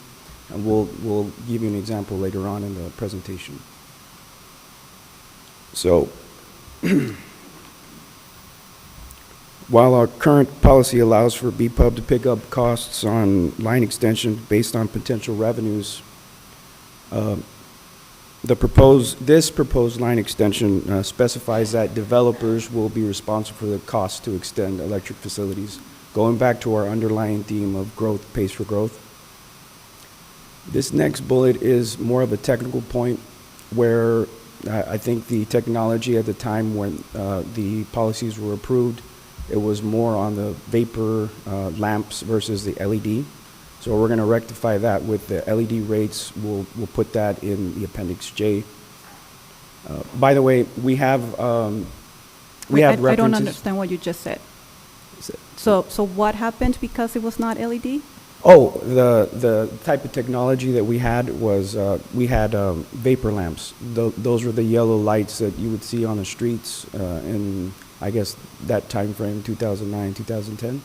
and we'll give you an example later on in the presentation. So while our current policy allows for BPUB to pick up costs on line extension based on potential revenues, this proposed line extension specifies that developers will be responsible for the cost to extend electric facilities, going back to our underlying theme of growth pays for growth. This next bullet is more of a technical point where I think the technology at the time when the policies were approved, it was more on the vapor lamps versus the LED. So we're going to rectify that with the LED rates. We'll put that in the Appendix J. By the way, we have references. I don't understand what you just said. So what happened because it was not LED? Oh, the type of technology that we had was we had vapor lamps. Those were the yellow lights that you would see on the streets in, I guess, that time frame, 2009, 2010.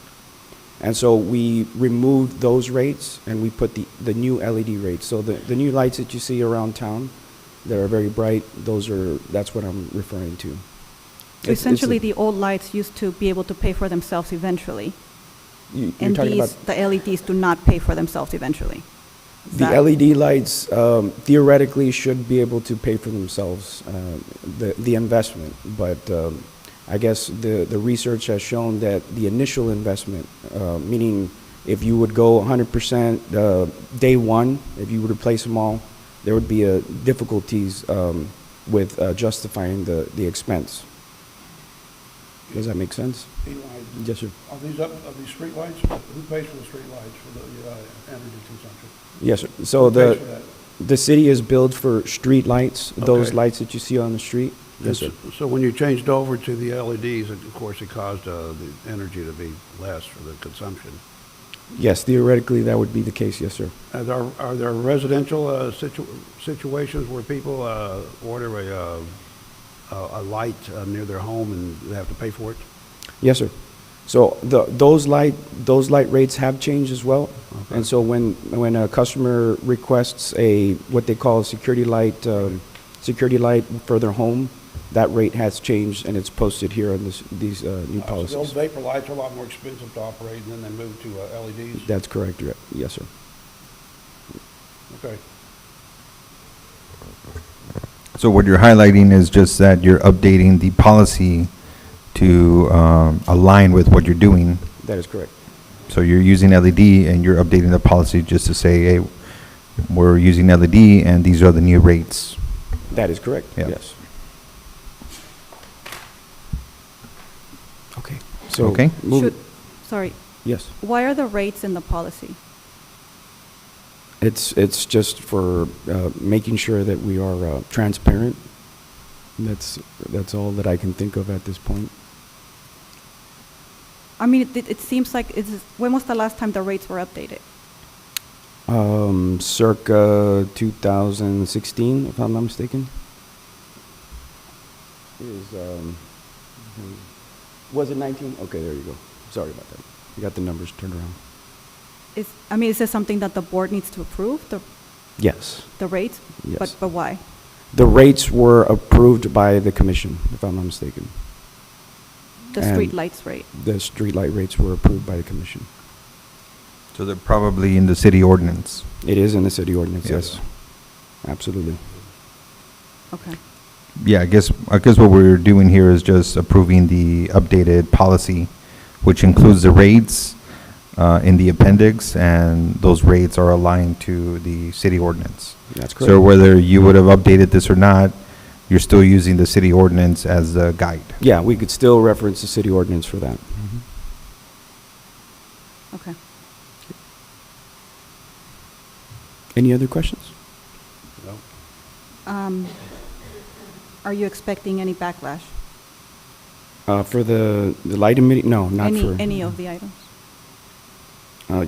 And so we removed those rates and we put the new LED rates. So the new lights that you see around town, that are very bright, that's what I'm referring to. So It's a- essentially, the old lights used to be able to pay for themselves eventually, You're and talking these, about the LEDs do not pay for themselves eventually. Is the that- LED lights theoretically should be able to pay for themselves, the investment, but I guess the research has shown that the initial investment, meaning if you would go 100% day one, if you would replace them all, there would be difficulties with justifying the expense. Does that make sense? Eli, Yes, sir. Are these street lights? Who pays for the street lights for the energy consumption? Yes, sir. So Who pays for that? the city is billed for street lights, those Okay. lights that you see on the street. Yes, sir. So when you changed over to the LEDs, of course, it caused the energy to be less for the consumption. Yes, theoretically, that would be the case, yes, sir. Are there residential situations where people order a light near their home and they have to pay for it? Yes, sir. So those light rates have changed as well. Okay. And so when a customer requests what they call a security light for their home, that rate has changed and it's posted here on these new So the old policies. vapor lights are a lot more expensive to operate, and then they moved to LEDs? That's correct, yes, sir. Okay. So what you're highlighting is just that you're updating the policy to align with what you're doing. That is correct. So you're using LED and you're updating the policy just to say, hey, we're using LED and these are the new rates. That is correct, Yeah. yes. Okay. So Okay. Should, sorry, Yes. why are the rates in the policy? It's just for making sure that we are transparent. That's all that I can think of at this point. I mean, it seems like when was the last time the rates were updated? Circa 2016, if I'm not mistaken. Was it 19? Okay, there you go. Sorry about that. You got the numbers turned around. Is this something that the board needs to approve, Yes, the rates? yes. But why? The rates were approved by the commission, if I'm not mistaken. The And- street lights rate? The streetlight rates were approved by the commission. So they're probably in the city ordinance. It is in the city ordinance, Yes. yes. Absolutely. Okay. Yeah, I guess what we're doing here is just approving the updated policy, which includes the rates in the appendix, and those rates are aligned to the city ordinance. That's So correct. whether you would have updated this or not, you're still using the city ordinance as the guide. Yeah, we could still reference the city ordinance for that. Okay. Any other questions? No? Are you expecting any backlash? For the light emitting, no, not for. Any of the items?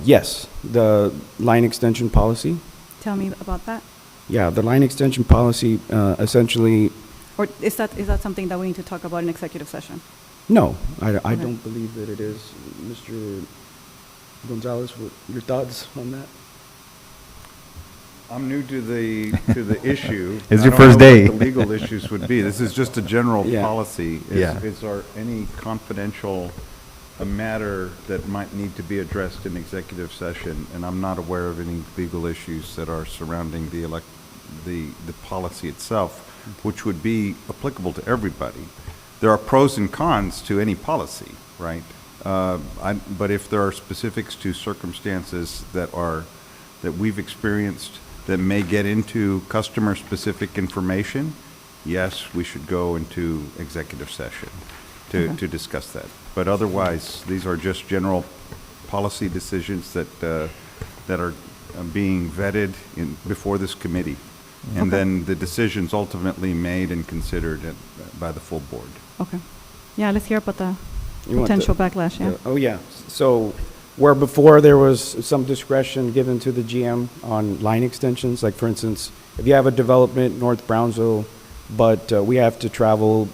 Yes, the line extension policy. Tell me about that. Yeah, the line extension policy essentially, Or is that something that we need to talk about in executive session? no, I Okay. don't believe that it is. Mr. Gonzalez, what your thoughts on that? I'm new to the issue. It's I your don't first know day. what the legal issues would be. This is just a general Yeah. policy. Yeah. Is there any confidential matter that might need to be addressed in executive session? And I'm not aware of any legal issues that are surrounding the policy itself, which would be applicable to everybody. There are pros and cons to any policy, right? But if there are specifics to circumstances that we've experienced that may get into customer-specific information, yes, we should go into executive session to discuss that. But otherwise, these are just general policy decisions that are being vetted before this committee. And then the decisions ultimately made and considered by the full board. Okay. Yeah, let's hear about the You want the- potential backlash, yeah. Oh, yeah. So where before there was some discretion given to the GM on line extensions, like for instance, if you have a development North Brownsville, but we have to travel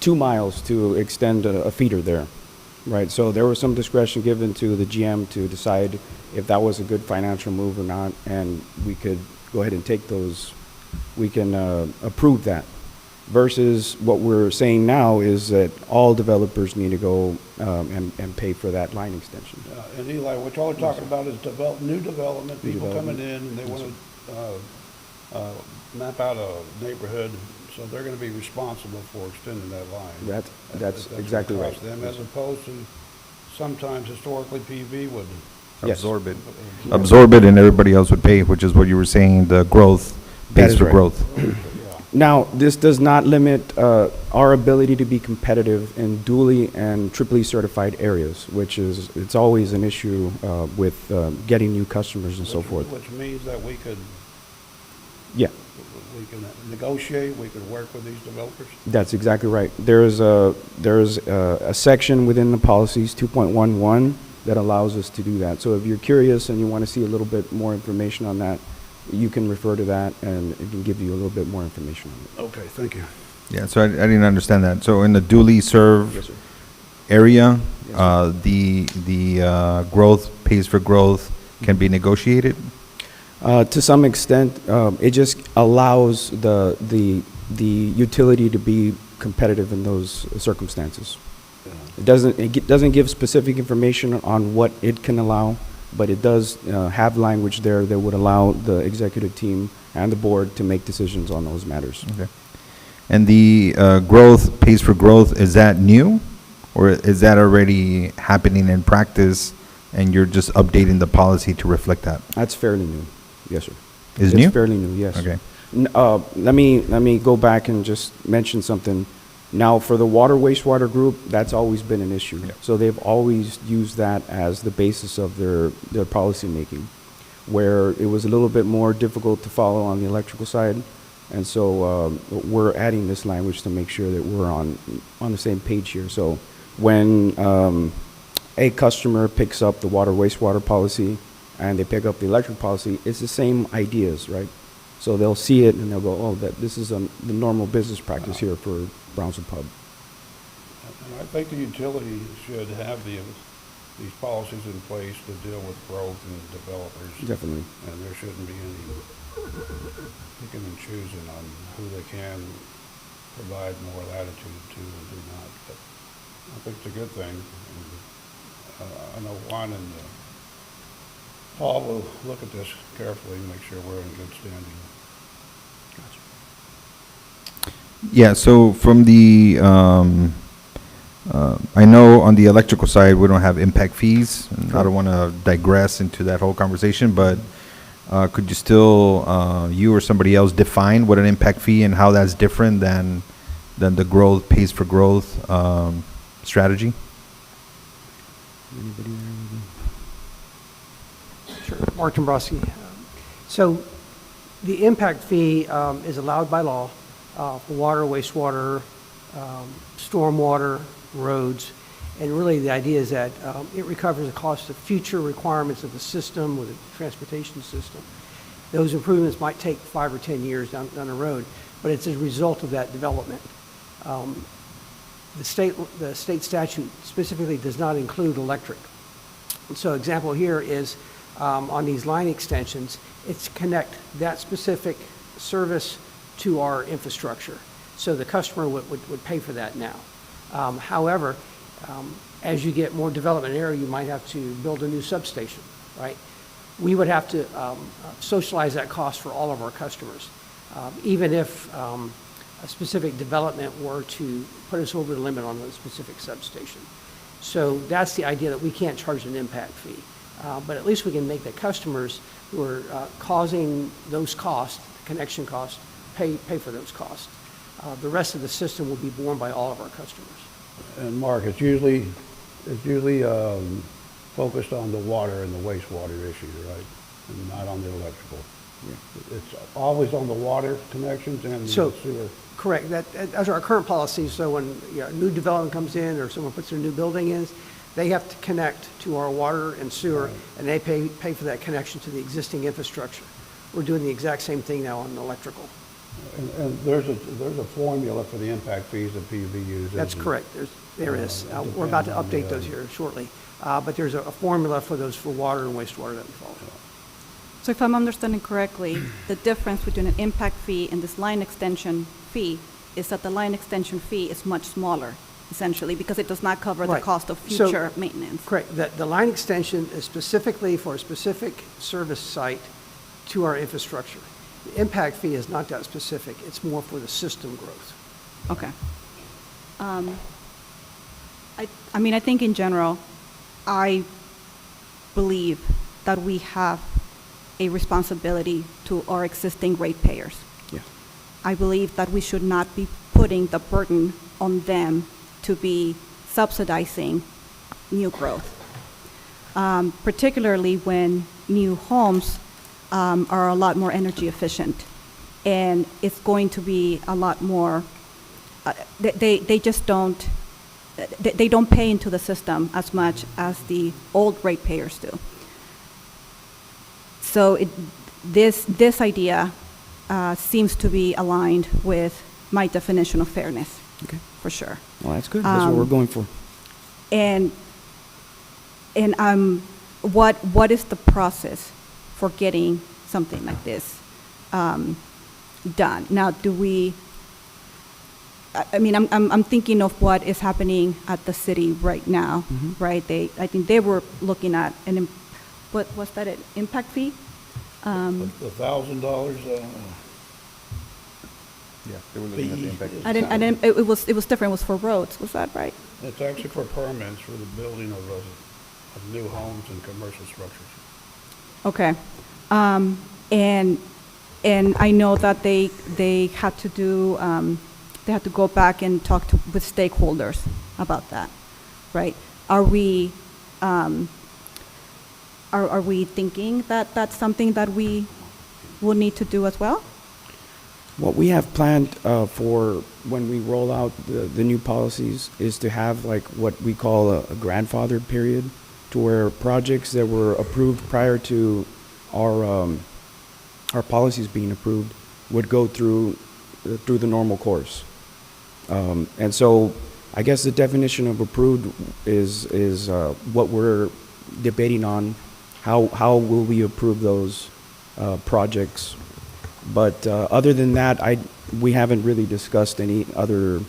2 miles to extend a feeder there, right? So there was some discretion given to the GM to decide if that was a good financial move or not, and we could go ahead and take those approve that. Versus what we're saying now is that all developers need to go and pay for that line extension. And Eli, what y'all are talking about is new development, people coming in and they want to map out a neighborhood, so they're going to be responsible for extending that line. That's exactly right. Across them, as opposed to sometimes historically PV would. Yes. Absorb it and everybody else would pay, which is what you were saying, the growth That pays is for right. growth. Now, this does not limit our ability to be competitive in dually and triply certified areas, which is, it's always an issue with getting new customers and so forth. Which means that we can negotiate, we could work with these developers. That's exactly right. There's a section within the policies, 2.11, that allows us to do that. So if you're curious and you want to see a little bit more information on that, you can refer to that and it can give you a little bit more information on it. Okay, thank you. Yeah, so I didn't understand that. So in the duly served Yes, sir. area, Yes, the growth pays for growth can be negotiated? To some extent, it just allows the utility to be competitive in those circumstances. It doesn't give specific information on what it can allow, but it does have language there that would allow the executive team and the board to make decisions on those matters. Okay. And the growth pays for growth, is that new? Or is that already happening in practice and you're just updating the policy to reflect that? That's fairly new. Yes, sir. Is It's new? fairly new, yes. Okay. Let me go back and just mention something. Now, for the water wastewater group, that's always been an issue. Yeah. So they've always used that as the basis of their policy making, where it was a little bit more difficult to follow on the electrical side. And so we're adding this language to make sure that we're on the same page here. So when a customer picks up the water wastewater policy and they pick up the electric policy, it's the same ideas, right? So they'll see it and they'll go, oh, this is the normal business practice here for Brownsville Pub. And I think the utility should have these policies in place to deal with growth and developers. Definitely. And there shouldn't be any picking and choosing on who they can provide more latitude to and do not. But I think it's a good thing. And, I know Juan and Paul will look at this carefully and make sure we're in good standing. Yeah, so from the, I know on the electrical side, we don't have impact fees. And I don't want to digress into that whole conversation, but could you still, you or somebody else define what an impact fee and how that's different than the growth, pays for growth strategy? Sure. Mark Dombrowski. So the impact fee is allowed by law for water, wastewater, stormwater, roads. And really, the idea is that it recovers the cost of future requirements of the system or the transportation system. Those improvements might take 5 or 10 years down the road, but it's a result of that development. The state statute specifically does not include electric. And so example here is on these line extensions, it's to connect that specific service to our infrastructure. So the customer would pay for that now. However, as you get more development area, you might have to build a new substation, right? We would have to socialize that cost for all of our customers. Even if a specific development were to put us over the limit on a specific substation. So that's the idea, that we can't charge an impact fee. But at least we can make the customers who are causing those costs, connection costs, pay for those costs. The rest of the system will be borne by all of our customers. And Mark, it's usually focused on the water and the wastewater issue, right? And not on the electrical. Yeah. It's always on the water connections and the sewer. Correct. That's our current policy. So when new development comes in or someone puts their new building in, they have to connect to our water and sewer, and they pay for that connection to the existing infrastructure. We're doing the exact same thing now on electrical. And there's a formula for the impact fees that PUB uses. That's correct. There is. We're about to update those here shortly. But there's a formula for those for water and wastewater that we follow. So if I'm understanding correctly, the difference between an impact fee and this line extension fee is that the line extension fee is much smaller, essentially, because it does not cover the Right. cost of So- future maintenance. Correct. The line extension is specifically for a specific service site to our infrastructure. The impact fee is not that specific. It's more for the system growth. Okay. I mean, I think in general, I believe that we have a responsibility to our existing ratepayers. Yeah. I believe that we should not be putting the burden on them to be subsidizing new growth, particularly when new homes are a lot more energy efficient. And it's going to be a lot more, they just don't, they don't pay into the system as much as the old ratepayers do. So this idea seems to be aligned with my definition of fairness, Okay. for sure. Well, that's good. That's what we're going for. And what is the process for getting something like this done? Now, do we? I mean, I'm thinking of what is happening at the city right now, right? I think they were looking at what was that, an impact fee? The $1,000, Yeah, they were looking at the impact. I didn't. It was different. It was for roads. Was that right? it's actually for permits for the building of new homes and commercial structures. Okay. And I know that they had to do, they had to go back and talk with stakeholders about that, right? Are we thinking that that's something that we will need to do as well? What we have planned for when we roll out the new policies is to have like what we call a grandfather period, to where projects that were approved prior to our policies being approved would go through the normal course. And so I guess the definition of approved is what we're debating on. How will we approve those projects? But other than that, we haven't really discussed any other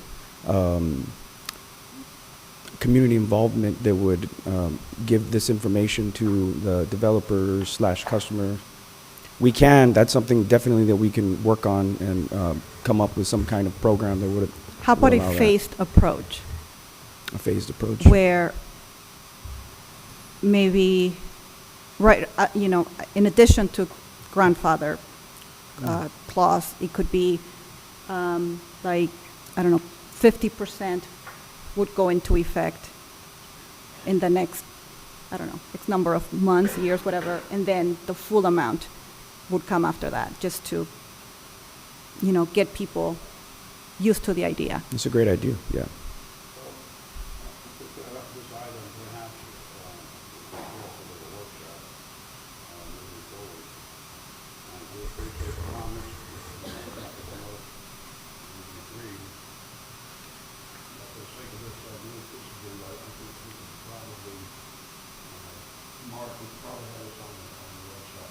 community involvement that would give this information to the developers / customer. We can, that's something definitely that we can work on and come up with some kind of program that would How about a allow that. phased approach? A phased approach. Where maybe, right, in addition to grandfather clause, it could be like, I don't know, 50% would go into effect in the next, I don't know, X number of months, years, whatever, and then the full amount would come after that, just to, get people used to the idea. It's a great idea, yeah. This item perhaps also with a workshop moving forward. We appreciate the comments. We agree. For the sake of this, this is I think we could probably, Mark would probably have us on the workshop.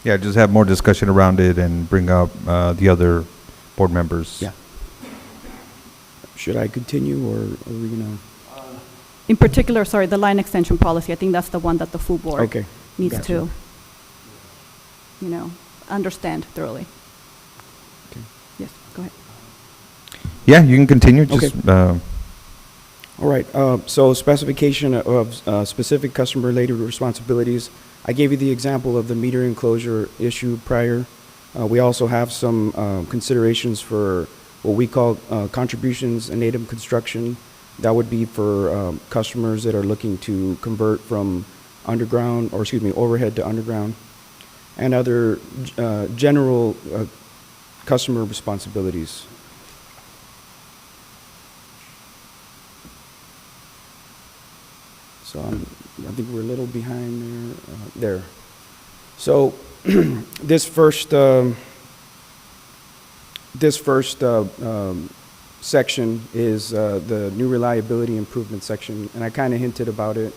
Yeah, just have more discussion around it and bring up the other board members. Yeah. Should I continue, or are we gonna? In particular, sorry, the line extension policy, I think that's the one that the full board Okay. needs Gotcha. to, understand thoroughly. Okay. Yes, go ahead. Yeah, you can continue. Okay. Just All right, so specification of specific customer-related responsibilities. I gave you the example of the meter enclosure issue prior. We also have some considerations for what we call contributions in native construction. That would be for customers that are looking to convert from overhead to underground, and other general customer responsibilities. So I think we're a little behind there. So this first section is the new reliability improvement section, and I kind of hinted about it.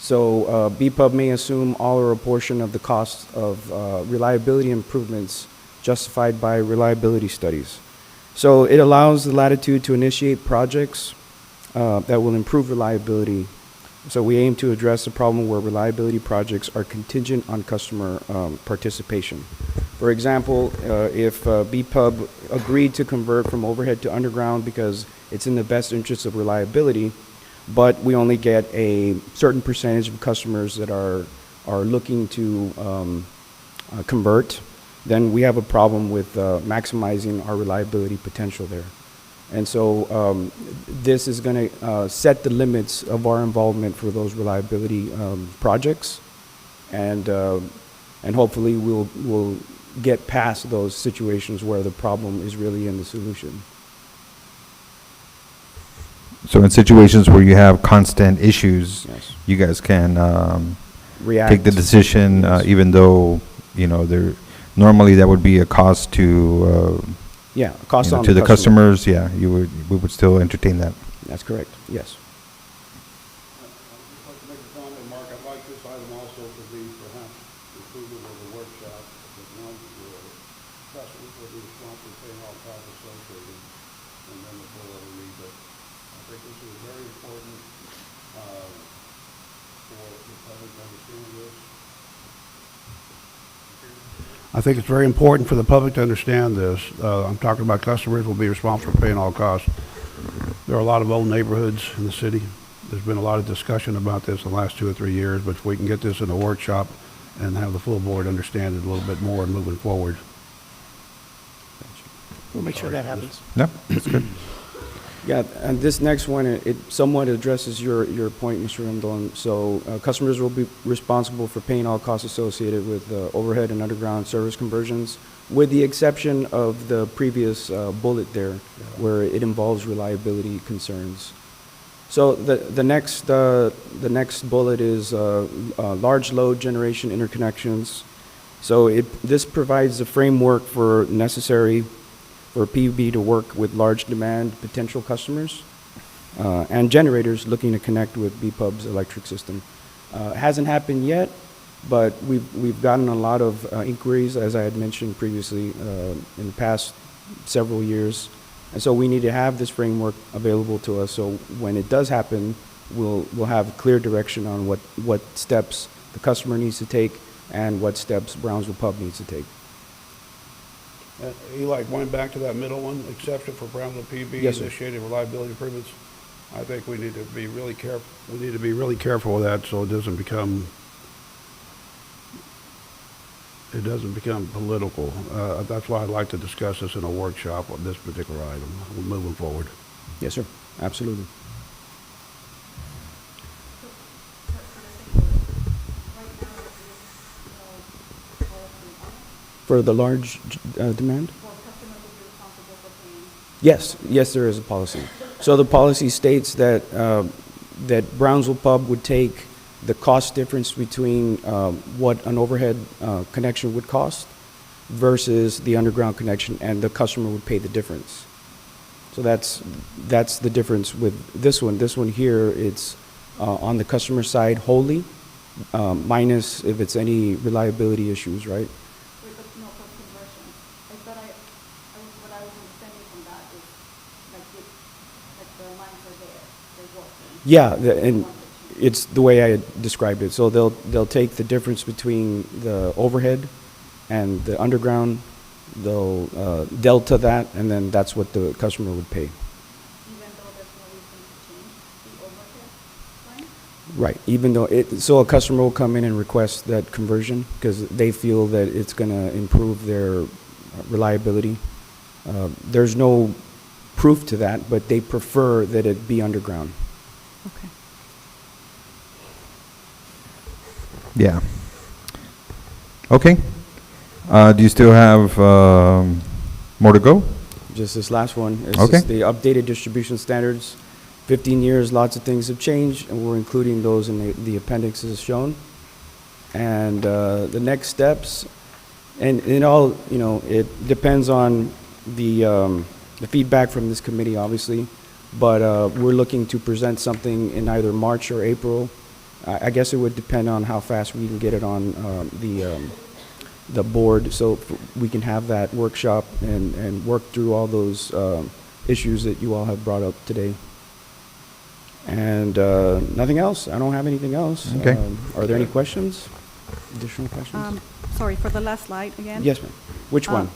So BPUB may assume all or a portion of the cost of reliability improvements justified by reliability studies. So it allows the latitude to initiate projects that will improve reliability. So we aim to address the problem where reliability projects are contingent on customer participation. For example, if BPUB agreed to convert from overhead to underground because it's in the best interest of reliability, but we only get a certain percentage of customers that are looking to convert, then we have a problem with maximizing our reliability potential there. And so this is going to set the limits of our involvement for those reliability projects, and hopefully we'll get past those situations where the problem is really in the solution. So in situations where you have constant issues, Yes. you guys can React. take the decision, Yes. even though, you know, normally that would be a cost to, Yeah, cost you know, on to the customer. customers, yeah, we would still entertain that. That's correct, yes. I'd like to make a comment, Mark. I'd like this item also to be perhaps included with a workshop that one where customers will be responsible for paying all costs associated, and then the board will read it. I think this is very important for the public to understand this. I think it's very important for the public to understand this. I'm talking about customers will be responsible for paying all costs. There are a lot of old neighborhoods in the city. There's been a lot of discussion about this in the last 2 or 3 years, but if we can get this in a workshop and have the full board understand it a little bit more and moving forward. We'll make sure that happens. No, that's good. Yeah, and this next one, it somewhat addresses your point, Mr. Rendon. So customers will be responsible for paying all costs associated with overhead and underground service conversions, with the exception of the previous bullet there, where it involves reliability concerns. So the next bullet is large load generation interconnections. So this provides the framework for necessary for PUB to work with large demand potential customers and generators looking to connect with BPUB's electric system. Hasn't happened yet, but we've gotten a lot of inquiries, as I had mentioned previously, in the past several years. And so we need to have this framework available to us, so when it does happen, we'll have clear direction on what steps the customer needs to take and what steps Brownsville Pub needs to take. Eli, going back to that middle one, exception for Brownsville PB Yes, sir. initiated reliability improvements, I think we need to be really careful. We need to be really careful with that so it doesn't become political. That's why I'd like to discuss this in a workshop on this particular item, moving forward. Yes, sir. Absolutely. For the large demand? Yes, there is a policy. So the policy states that that Brownsville Pub would take the cost difference between what an overhead connection would cost versus the underground connection, and the customer would pay the difference. So that's the difference with this one. This one here, it's on the customer side wholly, minus if it's any reliability issues, right? No, for conversion. I thought what I was understanding from that is like the lines are there, they're working. Yeah, and it's the way I described it. So they'll take the difference between the overhead and the underground, they'll delta that, and then that's what the customer would pay. Even though there's no reason to change the overhead line? Right, even though so a customer will come in and request that conversion because they feel that it's going to improve their reliability. There's no proof to that, but they prefer that it be underground. Okay. Yeah. Okay. Do you still have more to go? Just this last one. It's Okay. just the updated distribution standards. 15 years, lots of things have changed, and we're including those in the appendix as shown. And the next steps, and it all, it depends on the feedback from this committee, obviously, but we're looking to present something in either March or April I guess it would depend on how fast we can get it on the board, so we can have that workshop and work through all those issues that you all have brought up today. And nothing else. I don't have anything else. Okay. Are there any questions? Additional questions? Sorry, for the last slide again? Yes, ma'am. Which one?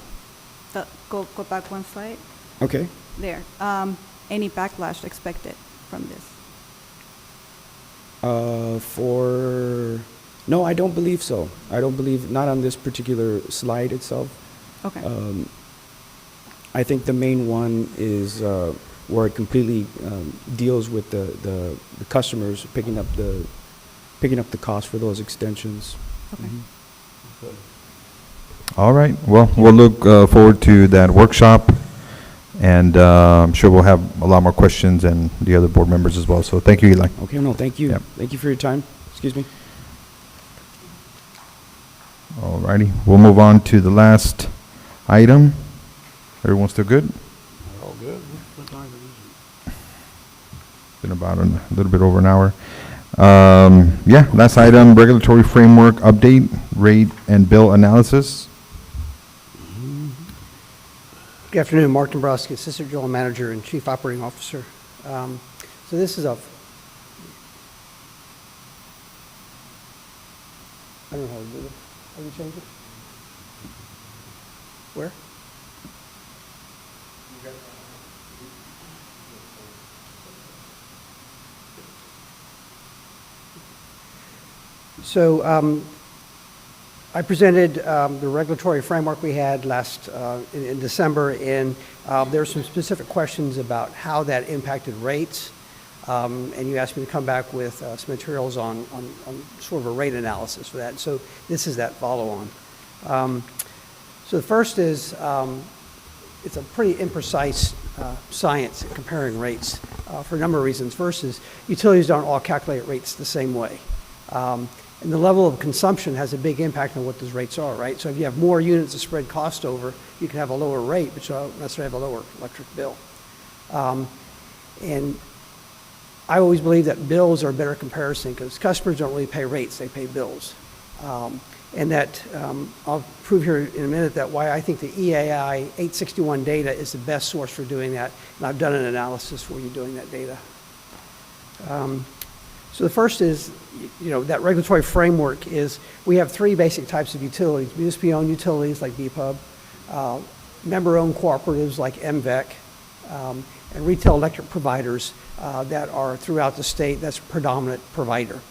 Go back one slide. Okay. There. Any backlash expected from this? No, I don't believe so. I don't believe, not on this particular slide itself. Okay. I think the main one is where it completely deals with the customers picking up the cost for those extensions. Okay. All right. Well, we'll look forward to that workshop, and I'm sure we'll have a lot more questions and the other board members as well. So thank you, Eli. Okay, no, thank you. Yep. Thank you for your time. Excuse me. All righty. We'll move on to the last item. Everyone still good? All good. Been about a little bit over an hour. Yeah, last item, regulatory framework update, rate and bill analysis. Good afternoon, Mark Dombrowski, Assistant General Manager and Chief Operating Officer. So this is I don't know how to do this. How do you change it? Where? So I presented the regulatory framework we had last in December, and there are some specific questions about how that impacted rates. And you asked me to come back with some materials on sort of a rate analysis for that. So this is that follow-on. So the first is it's a pretty imprecise science in comparing rates for a number of reasons. First is utilities don't all calculate rates the same way. And the level of consumption has a big impact on what those rates are, right? So if you have more units to spread cost over, you can have a lower rate, but you don't necessarily have a lower electric bill. And I always believe that bills are a better comparison because customers don't really pay rates, they pay bills. And that, I'll prove here in a minute that why I think the EAI 861 data is the best source for doing that. And I've done an analysis for you doing that data. So the first is, that regulatory framework is, we have three basic types of utilities: municipally-owned utilities like BPUB, member-owned cooperatives like MVEC, and retail electric providers that are throughout the state. That's a predominant provider.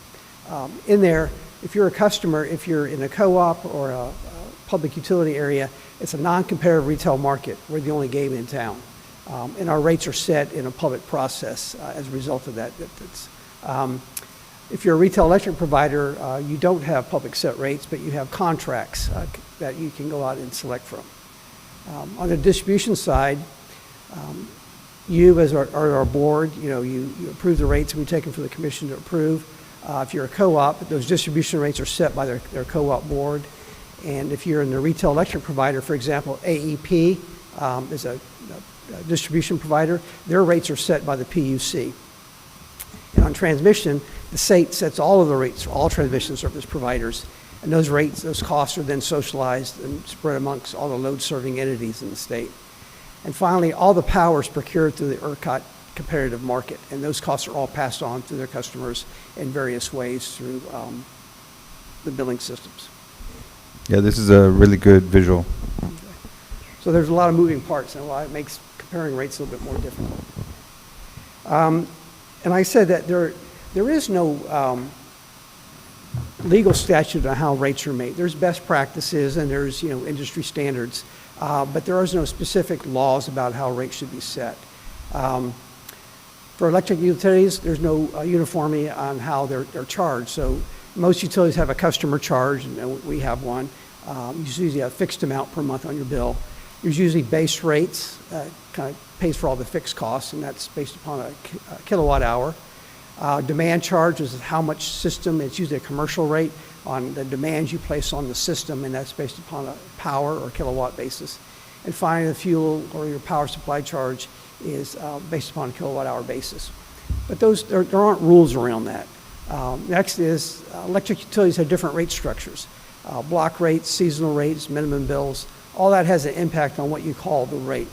In there, if you're a customer, if you're in a co-op or a public utility area, it's a non-competitive retail market. We're the only game in town. And our rates are set in a public process as a result of that. If you're a retail electric provider, you don't have public set rates, but you have contracts that you can go out and select from. On the distribution side, you as our board, you approve the rates and we take them for the commission to approve. If you're a co-op, those distribution rates are set by their co-op board. And if you're in the retail electric provider, for example, AEP is a distribution provider, their rates are set by the PUC. And on transmission, the state sets all of the rates for all transmission service providers. And those rates, those costs are then socialized and spread amongst all the load-serving entities in the state. And finally, all the power is procured through the ERCOT competitive market, and those costs are all passed on to their customers in various ways through the billing systems. Yeah, this is a really good visual. So there's a lot of moving parts, and why it makes comparing rates a little bit more difficult. And I said that there is no legal statute on how rates are made. There's best practices and there's industry standards, but there is no specific laws about how rates should be set. For electric utilities, there's no uniformity on how they're charged. So most utilities have a customer charge, and we have one. You usually have a fixed amount per month on your bill. There's usually base rates, kind of pays for all the fixed costs, and that's based upon a kilowatt hour. Demand charge is how much system, it's usually a commercial rate on the demands you place on the system, and that's based upon a power or kilowatt basis. And finally, the fuel or your power supply charge is based upon a kilowatt hour basis. But there aren't rules around that. Next is electric utilities have different rate structures. Block rates, seasonal rates, minimum bills, all that has an impact on what you call the rate.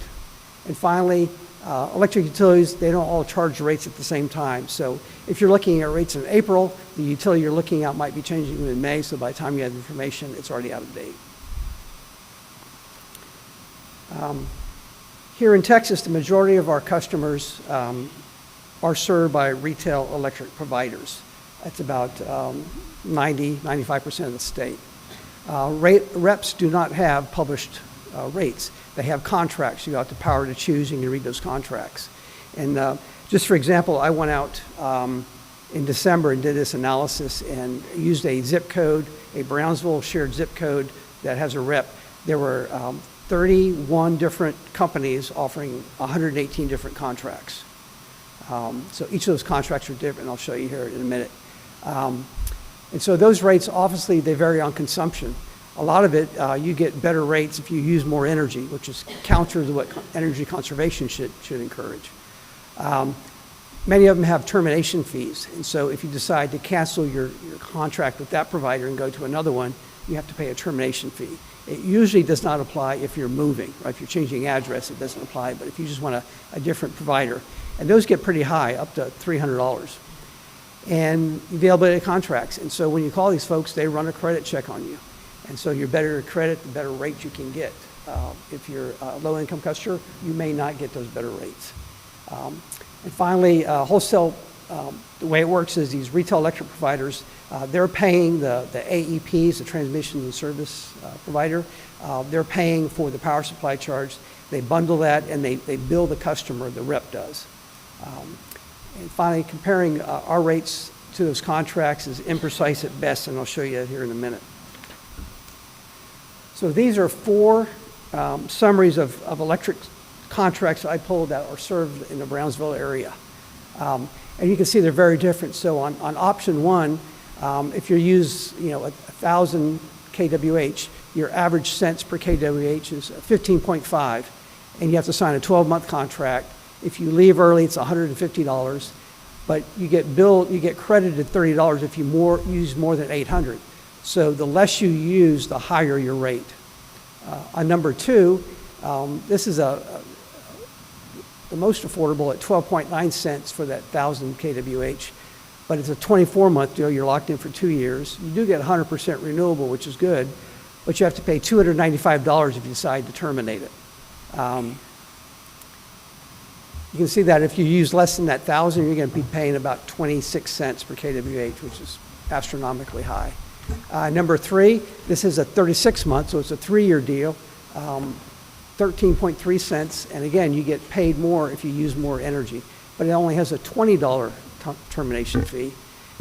And finally, electric utilities, they don't all charge rates at the same time. So if you're looking at rates in April, the utility you're looking at might be changing in May, so by the time you have information, it's already out of date. Here in Texas, the majority of our customers are served by retail electric providers. That's about 95% of the state. Reps do not have published rates. They have contracts. You have the power to choose, and you read those contracts. And just for example, I went out in December and did this analysis and used a zip code, a Brownsville shared zip code that has a rep. There were 31 different companies offering 118 different contracts. So each of those contracts are different. I'll show you here in a minute. And so those rates, obviously, they vary on consumption. A lot of it, you get better rates if you use more energy, which is counter to what energy conservation should encourage. Many of them have termination fees. And so if you decide to cancel your contract with that provider and go to another one, you have to pay a termination fee. It usually does not apply if you're moving, right? If you're changing address, it doesn't apply, but if you just want a different provider. And those get pretty high, up to $300. And availability of contracts. And so when you call these folks, they run a credit check on you. And so your better your credit, the better rate you can get. If you're a low-income customer, you may not get those better rates. And finally, wholesale, the way it works is these retail electric providers, they're paying the AEPs, the transmission and service provider, they're paying for the power supply charge. They bundle that and they bill the customer, the rep does. And finally, comparing our rates to those contracts is imprecise at best, and I'll show you that here in a minute. So these are four summaries of electric contracts I pulled that are served in the Brownsville area. And you can see they're very different. So on option one, if you use 1,000 kWh, your average cents per kWh is 15.5, and you have to sign a 12-month contract. If you leave early, it's $150, but you get credited $30 if you use more than 800. So the less you use, the higher your rate. On number two, this is the most affordable at 12.9 cents for that 1,000 kWh, but it's a 24-month deal. You're locked in for 2 years. You do get 100% renewable, which is good, but you have to pay $295 if you decide to terminate it. You can see that if you use less than that 1,000, you're going to be paying about 26 cents per kWh, which is astronomically high. Number three, this is a 36-month, so it's a 3-year deal, 13.3 cents, and again, you get paid more if you use more energy, but it only has a $20 termination fee.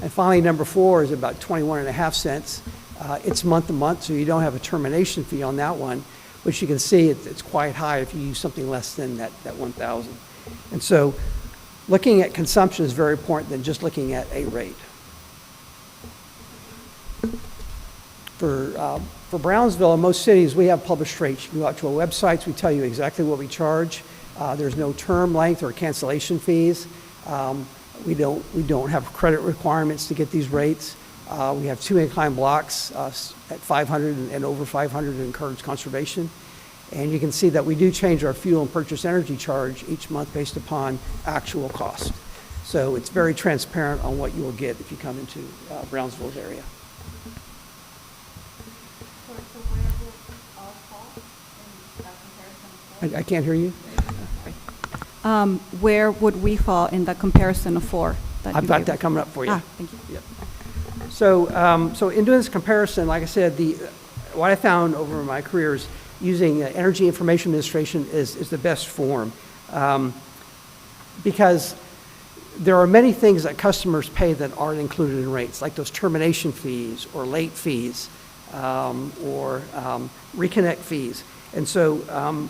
And finally, number four is about 21.5 cents. It's month to month, so you don't have a termination fee on that one, which you can see it's quite high if you use something less than that 1,000. And so looking at consumption is very important than just looking at a rate. For Brownsville and most cities, we have published rates. You go out to our websites, we tell you exactly what we charge. There's no term length or cancellation fees. We don't have credit requirements to get these rates. We have 2 incline blocks at 500 and over 500 to encourage conservation. And you can see that we do change our fuel and purchase energy charge each month based upon actual cost. So it's very transparent on what you will get if you come into Brownsville's area. I can't hear you. Where would we fall in the comparison of four? I've got that coming up for you. Thank you. Yep. So in doing this comparison, like I said, what I found over my career is using Energy Information Administration is the best form because there are many things that customers pay that aren't included in rates, like those termination fees or late fees or reconnect fees. And so,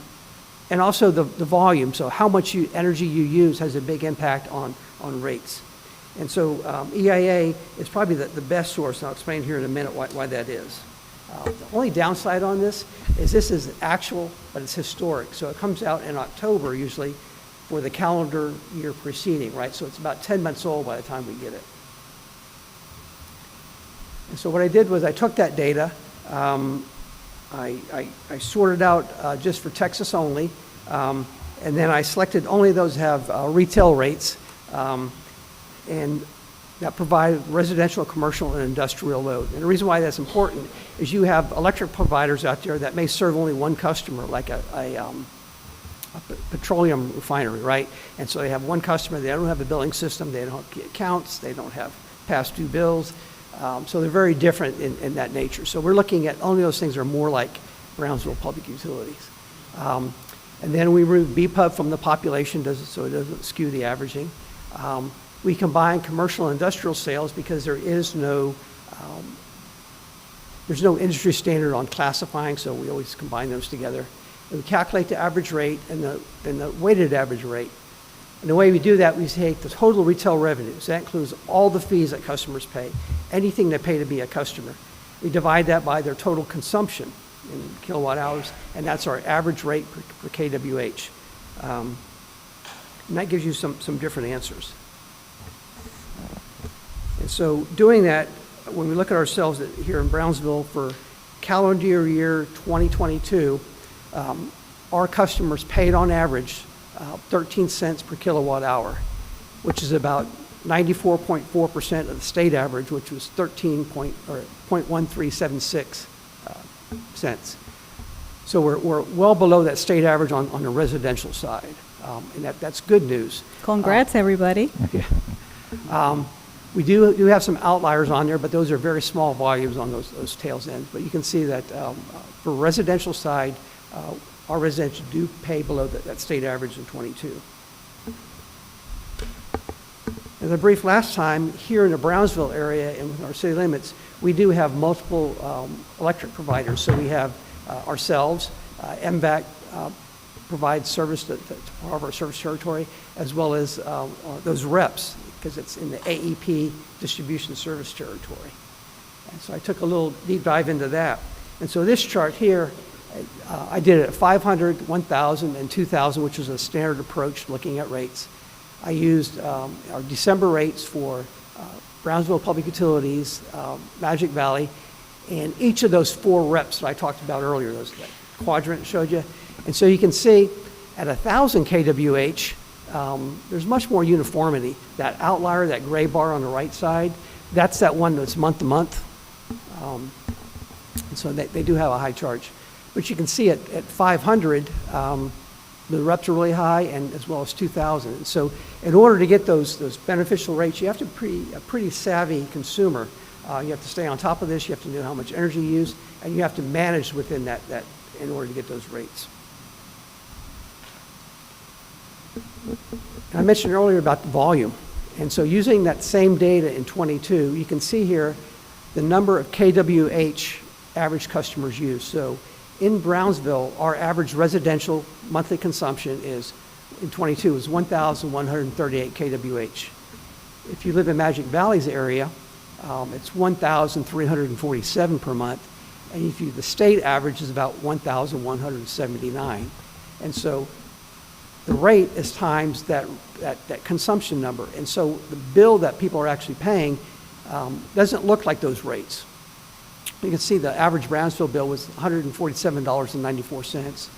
and also the volume, so how much energy you use has a big impact on rates. And so EIA is probably the best source, and I'll explain here in a minute why that is. The only downside on this is actual, but it's historic. So it comes out in October usually for the calendar year preceding, right? So it's about 10 months old by the time we get it. And so what I did was I took that data, I sorted out just for Texas only, and then I selected only those that have retail rates, and that provide residential, commercial, and industrial load. And the reason why that's important is you have electric providers out there that may serve only one customer, like a petroleum refinery, right? And so they have one customer, they don't have a billing system, they don't get accounts, they don't have past due bills. So they're very different in that nature. So we're looking at only those things that are more like Brownsville Public Utilities. And then we remove BPUB from the population so it doesn't skew the averaging. We combine commercial and industrial sales because there's no industry standard on classifying, so we always combine those together. And we calculate the average rate and the weighted average rate. And the way we do that, we take the total retail revenues. That includes all the fees that customers pay, anything they pay to be a customer. We divide that by their total consumption in kilowatt hours, and that's our average rate per kWh. And that gives you some different answers. And so doing that, when we look at ourselves here in Brownsville for calendar year 2022, our customers paid on average 13 cents per kilowatt hour, which is about 94.4% of the state average, which was 0.1376 cents. So we're well below that state average on the residential side, and that's good news. Congrats, everybody. We do have some outliers on there, but those are very small volumes on those tails ends. But you can see that for residential side, our residents do pay below that state average in 22. As I briefed last time, here in the Brownsville area and within our city limits, we do have multiple electric providers. So we have ourselves, MVAC provides service to part of our service territory, as well as those reps, because it's in the AEP distribution service territory. And so I took a little deep dive into that. And so this chart here, I did it at 500, 1,000, and 2,000, which was a standard approach looking at rates. I used our December rates for Brownsville Public Utilities, Magic Valley, and each of those 4 reps that I talked about earlier, that quadrant showed you. And so you can see at 1,000 kWh, there's much more uniformity. That outlier, that gray bar on the right side, that's that one that's month to month. And so they do have a high charge. But you can see at 500, the reps are really high, and as well as 2,000. And so in order to get those beneficial rates, you have to be a pretty savvy consumer. You have to stay on top of this. You have to know how much energy you use, and you have to manage within that in order to get those rates. And I mentioned earlier about the volume. And so using that same data in 22, you can see here the number of kWh average customers use. So in Brownsville, our average residential monthly consumption is, in 22, is 1,138 kWh. If you live in Magic Valley's area, it's 1,347 per month. And the state average is about 1,179. And so the rate is times that consumption number. And so the bill that people are actually paying doesn't look like those rates. You can see the average Brownsville bill was $147.94.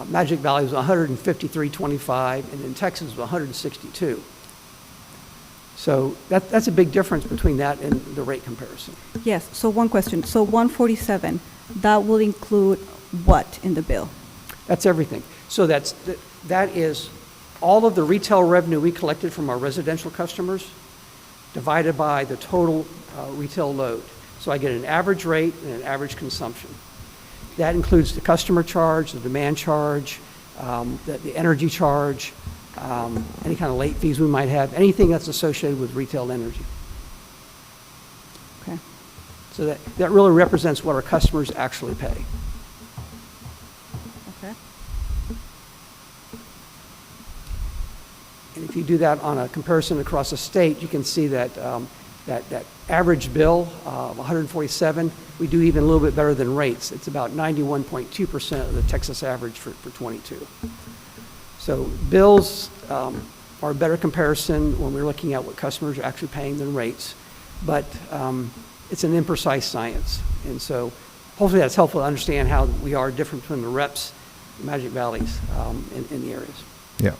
Magic Valley was $153.25, and in Texas was $162. So that's a big difference between that and the rate comparison. Yes, so one question. So 147, that will include what in the bill? That's everything. So that is all of the retail revenue we collected from our residential customers divided by the total retail load. So I get an average rate and an average consumption. That includes the customer charge, the demand charge, the energy charge, any kind of late fees we might have, anything that's associated with retail energy. Okay. So that really represents what our customers actually pay. Okay. And if you do that on a comparison across the state, you can see that that average bill of 147, we do even a little bit better than rates. It's about 91.2% of the Texas average for 22. So bills are a better comparison when we're looking at what customers are actually paying than rates. But it's an imprecise science. And so hopefully that's helpful to understand how we are different from the reps, Magic Valleys in the areas. Yeah.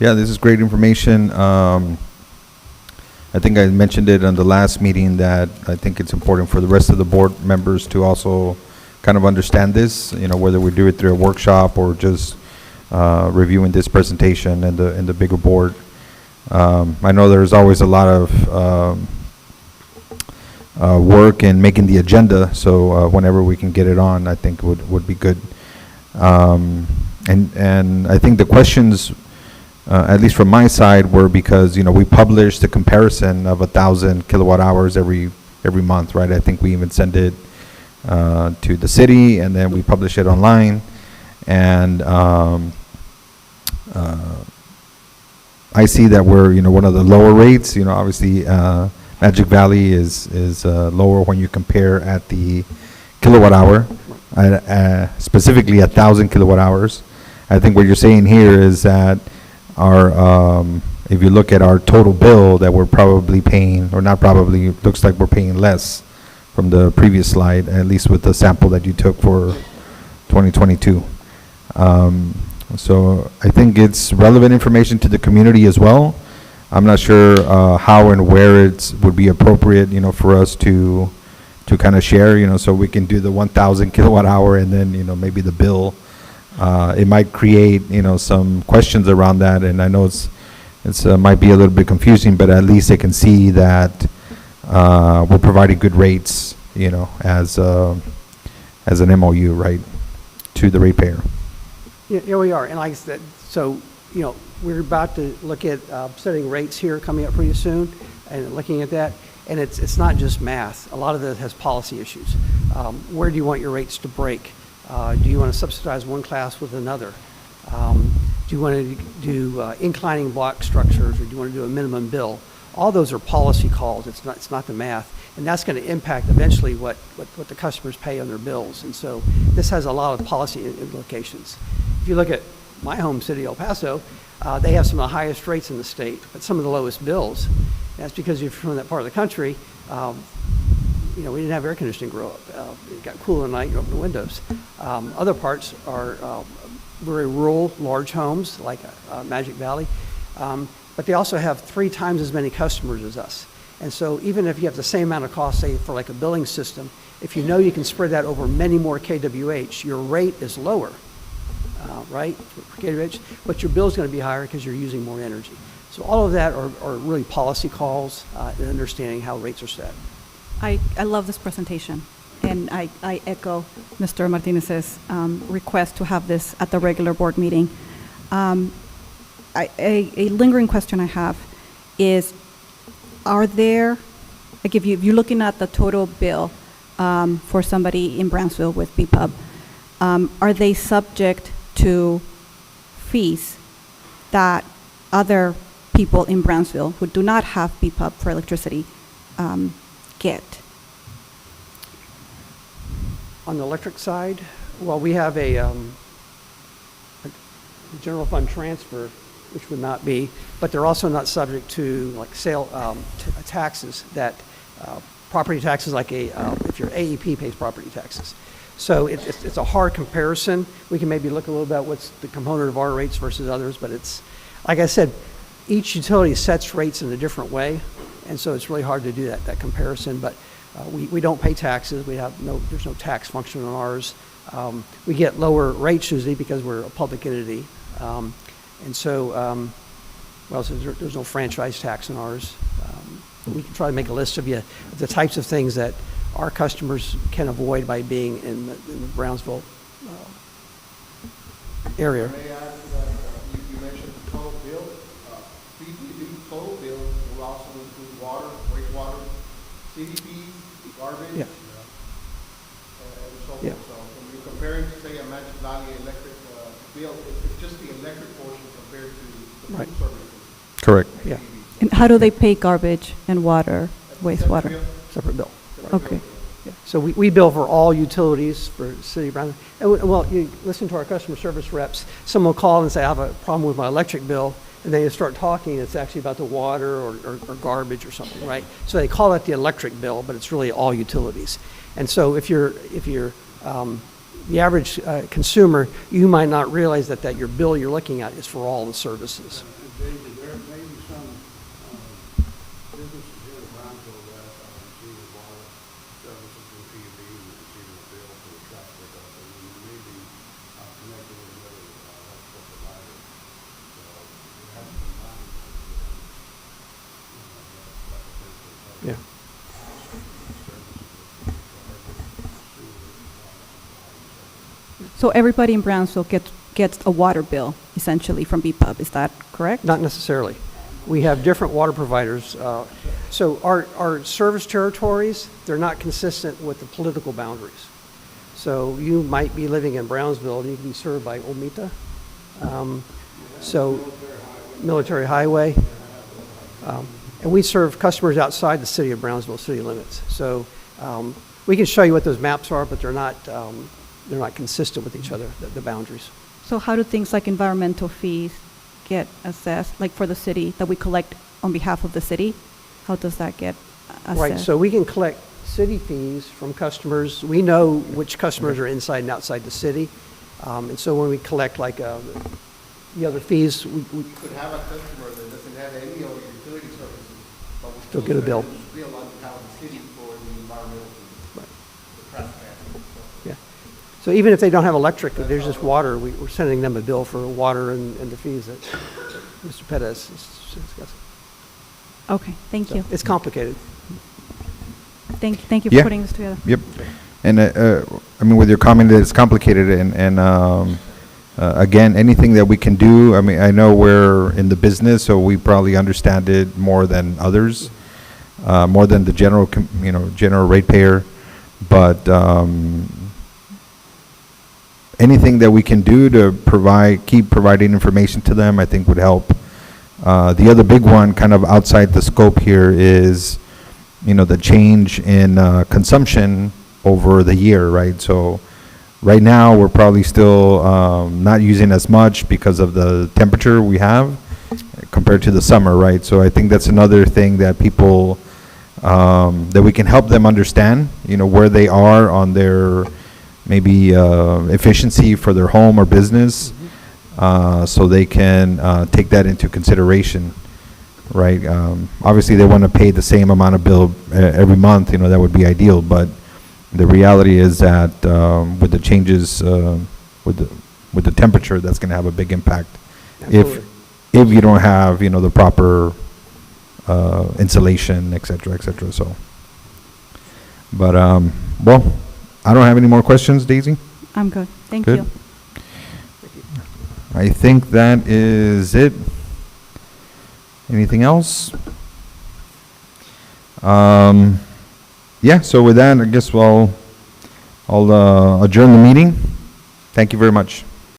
Yeah, this is great information. I think I mentioned it on the last meeting that I think it's important for the rest of the board members to also kind of understand this, whether we do it through a workshop or just reviewing this presentation in the bigger board. I know there's always a lot of work in making the agenda, so whenever we can get it on, I think would be good. And I think the questions, at least from my side, were because we publish the comparison of 1,000 kilowatt hours every month, right? I think we even send it to the city, and then we publish it online. And I see that we're one of the lower rates. Obviously Magic Valley is lower when you compare at the kilowatt hour, specifically 1,000 kilowatt hours. I think what you're saying here is that our if you look at our total bill, that we're probably paying, or not probably, it looks like we're paying less from the previous slide, at least with the sample that you took for 2022. So I think it's relevant information to the community as well. I'm not sure how and where it would be appropriate, for us to kind of share, so we can do the 1,000 kilowatt hour and then, maybe the bill. It might create, some questions around that, and I know it's might be a little bit confusing, but at least they can see that we're providing good rates, as an MOU, right, to the ratepayer. Yeah, we are. And like I said, so, we're about to look at setting rates here coming up pretty soon and looking at that. And it's not just math. A lot of it has policy issues. Where do you want your rates to break? Do you want to subsidize one class with another? Do you want to do inclining block structures, or do you want to do a minimum bill? All those are policy calls. It's not the math. And that's going to impact eventually what the customers pay on their bills. And so this has a lot of policy implications. If you look at my home city, El Paso, they have some of the highest rates in the state, but some of the lowest bills. That's because you're from that part of the country. We didn't have air conditioning grow up. It got cool at night, you open the windows. Other parts are very rural, large homes, like Magic Valley. But they also have 3 times as many customers as us. And so even if you have the same amount of cost, say, for like a billing system, if you know you can spread that over many more kWh, your rate is lower, right, for kWh, but your bill is going to be higher because you're using more energy. So all of that are really policy calls and understanding how rates are set. I love this presentation, and I echo Mr. Martinez's request to have this at the regular board meeting. A lingering question I have is, are there, like if you're looking at the total bill for somebody in Brownsville with BPUB, are they subject to fees that other people in Brownsville who do not have BPUB for electricity get? On the electric side, well, we have a general fund transfer, which would not be, but they're also not subject to like taxes that property taxes, like if your AEP pays property taxes. So it's a hard comparison. We can maybe look a little bit at what's the component of our rates versus others, but it's, like I said, each utility sets rates in a different way, and so it's really hard to do that comparison. But we don't pay taxes. There's no tax function on ours. We get lower rates usually because we're a public entity, and so there's no franchise tax in ours. We can try to make a list of the types of things that our customers can avoid by being in the Brownsville area. May I add, you mentioned the total bill. The total bill will also include water, wastewater, CDPs, garbage, Yeah. And so forth. Yeah. So when you're comparing, say, a Magic Valley electric bill, it's just the electric portion compared to the Right. food services. Correct. Yeah, And how do they pay garbage and water, wastewater? separate bill. Okay. Yeah. So we bill for all utilities for City of Brownsville. And well, you listen to our customer service reps. Someone will call and say, I have a problem with my electric bill. and then you start talking, it's actually about the water or garbage or something, right? So they call it the electric bill, but it's really all utilities. And so if you're the average consumer, you might not realize that your bill you're looking at is for all the services. And David, there may be some businesses here in Brownsville that receive a lot of services from PUB and receiving a bill for the trash pickup, and you may be connected with another electrical provider. So you have to combine that. Yeah. So everybody in Brownsville gets a water bill, essentially, from BPUB, is that correct? Not necessarily. We have different water providers. So our service territories, they're not consistent with the political boundaries. So you might be living in Brownsville, and you can be served by Omita. So Military Highway. And we serve customers outside the city of Brownsville city limits. So we can show you what those maps are, but they're not consistent with each other, the boundaries. So how do things like environmental fees get assessed, like for the city, that we collect on behalf of the city? How does that get assessed? Right, so we can collect city fees from customers. We know which customers are inside and outside the city. And so when we collect like the other fees, we Could have a customer that doesn't have any of the utility services, but we Still get a bill. Bill on behalf of the city for the environmental, Right. the trash man. yeah. So even if they don't have electric, if there's just water, we're sending them a bill for water and the fees that Mr. Pettis is discussing. Okay, thank So you. it's complicated. Thank you Yeah. for putting this together. Yep. And, I mean, with your comment that it's complicated and again, anything that we can do, I mean, I know we're in the business, so we probably understand it more than others, more than the general, general ratepayer. But anything that we can do to keep providing information to them, I think would help. The other big one, kind of outside the scope here, is, the change in consumption over the year, right? So right now, we're probably still not using as much because of the temperature we have compared to the summer, right? So I think that's another thing that people, that we can help them understand, where they are on their maybe efficiency for their home or business, so they can take that into consideration, right? Obviously, they want to pay the same amount of bill every month, that would be ideal, but the reality is that with the changes with the temperature, that's going to have a big impact. Absolutely. If you don't have the proper insulation, et cetera, so. But well, I don't have any more questions, Daisy. I'm good. Thank Good. you. I think that is it. Anything else? Yeah, so with that, I guess I'll adjourn the meeting. Thank you very much.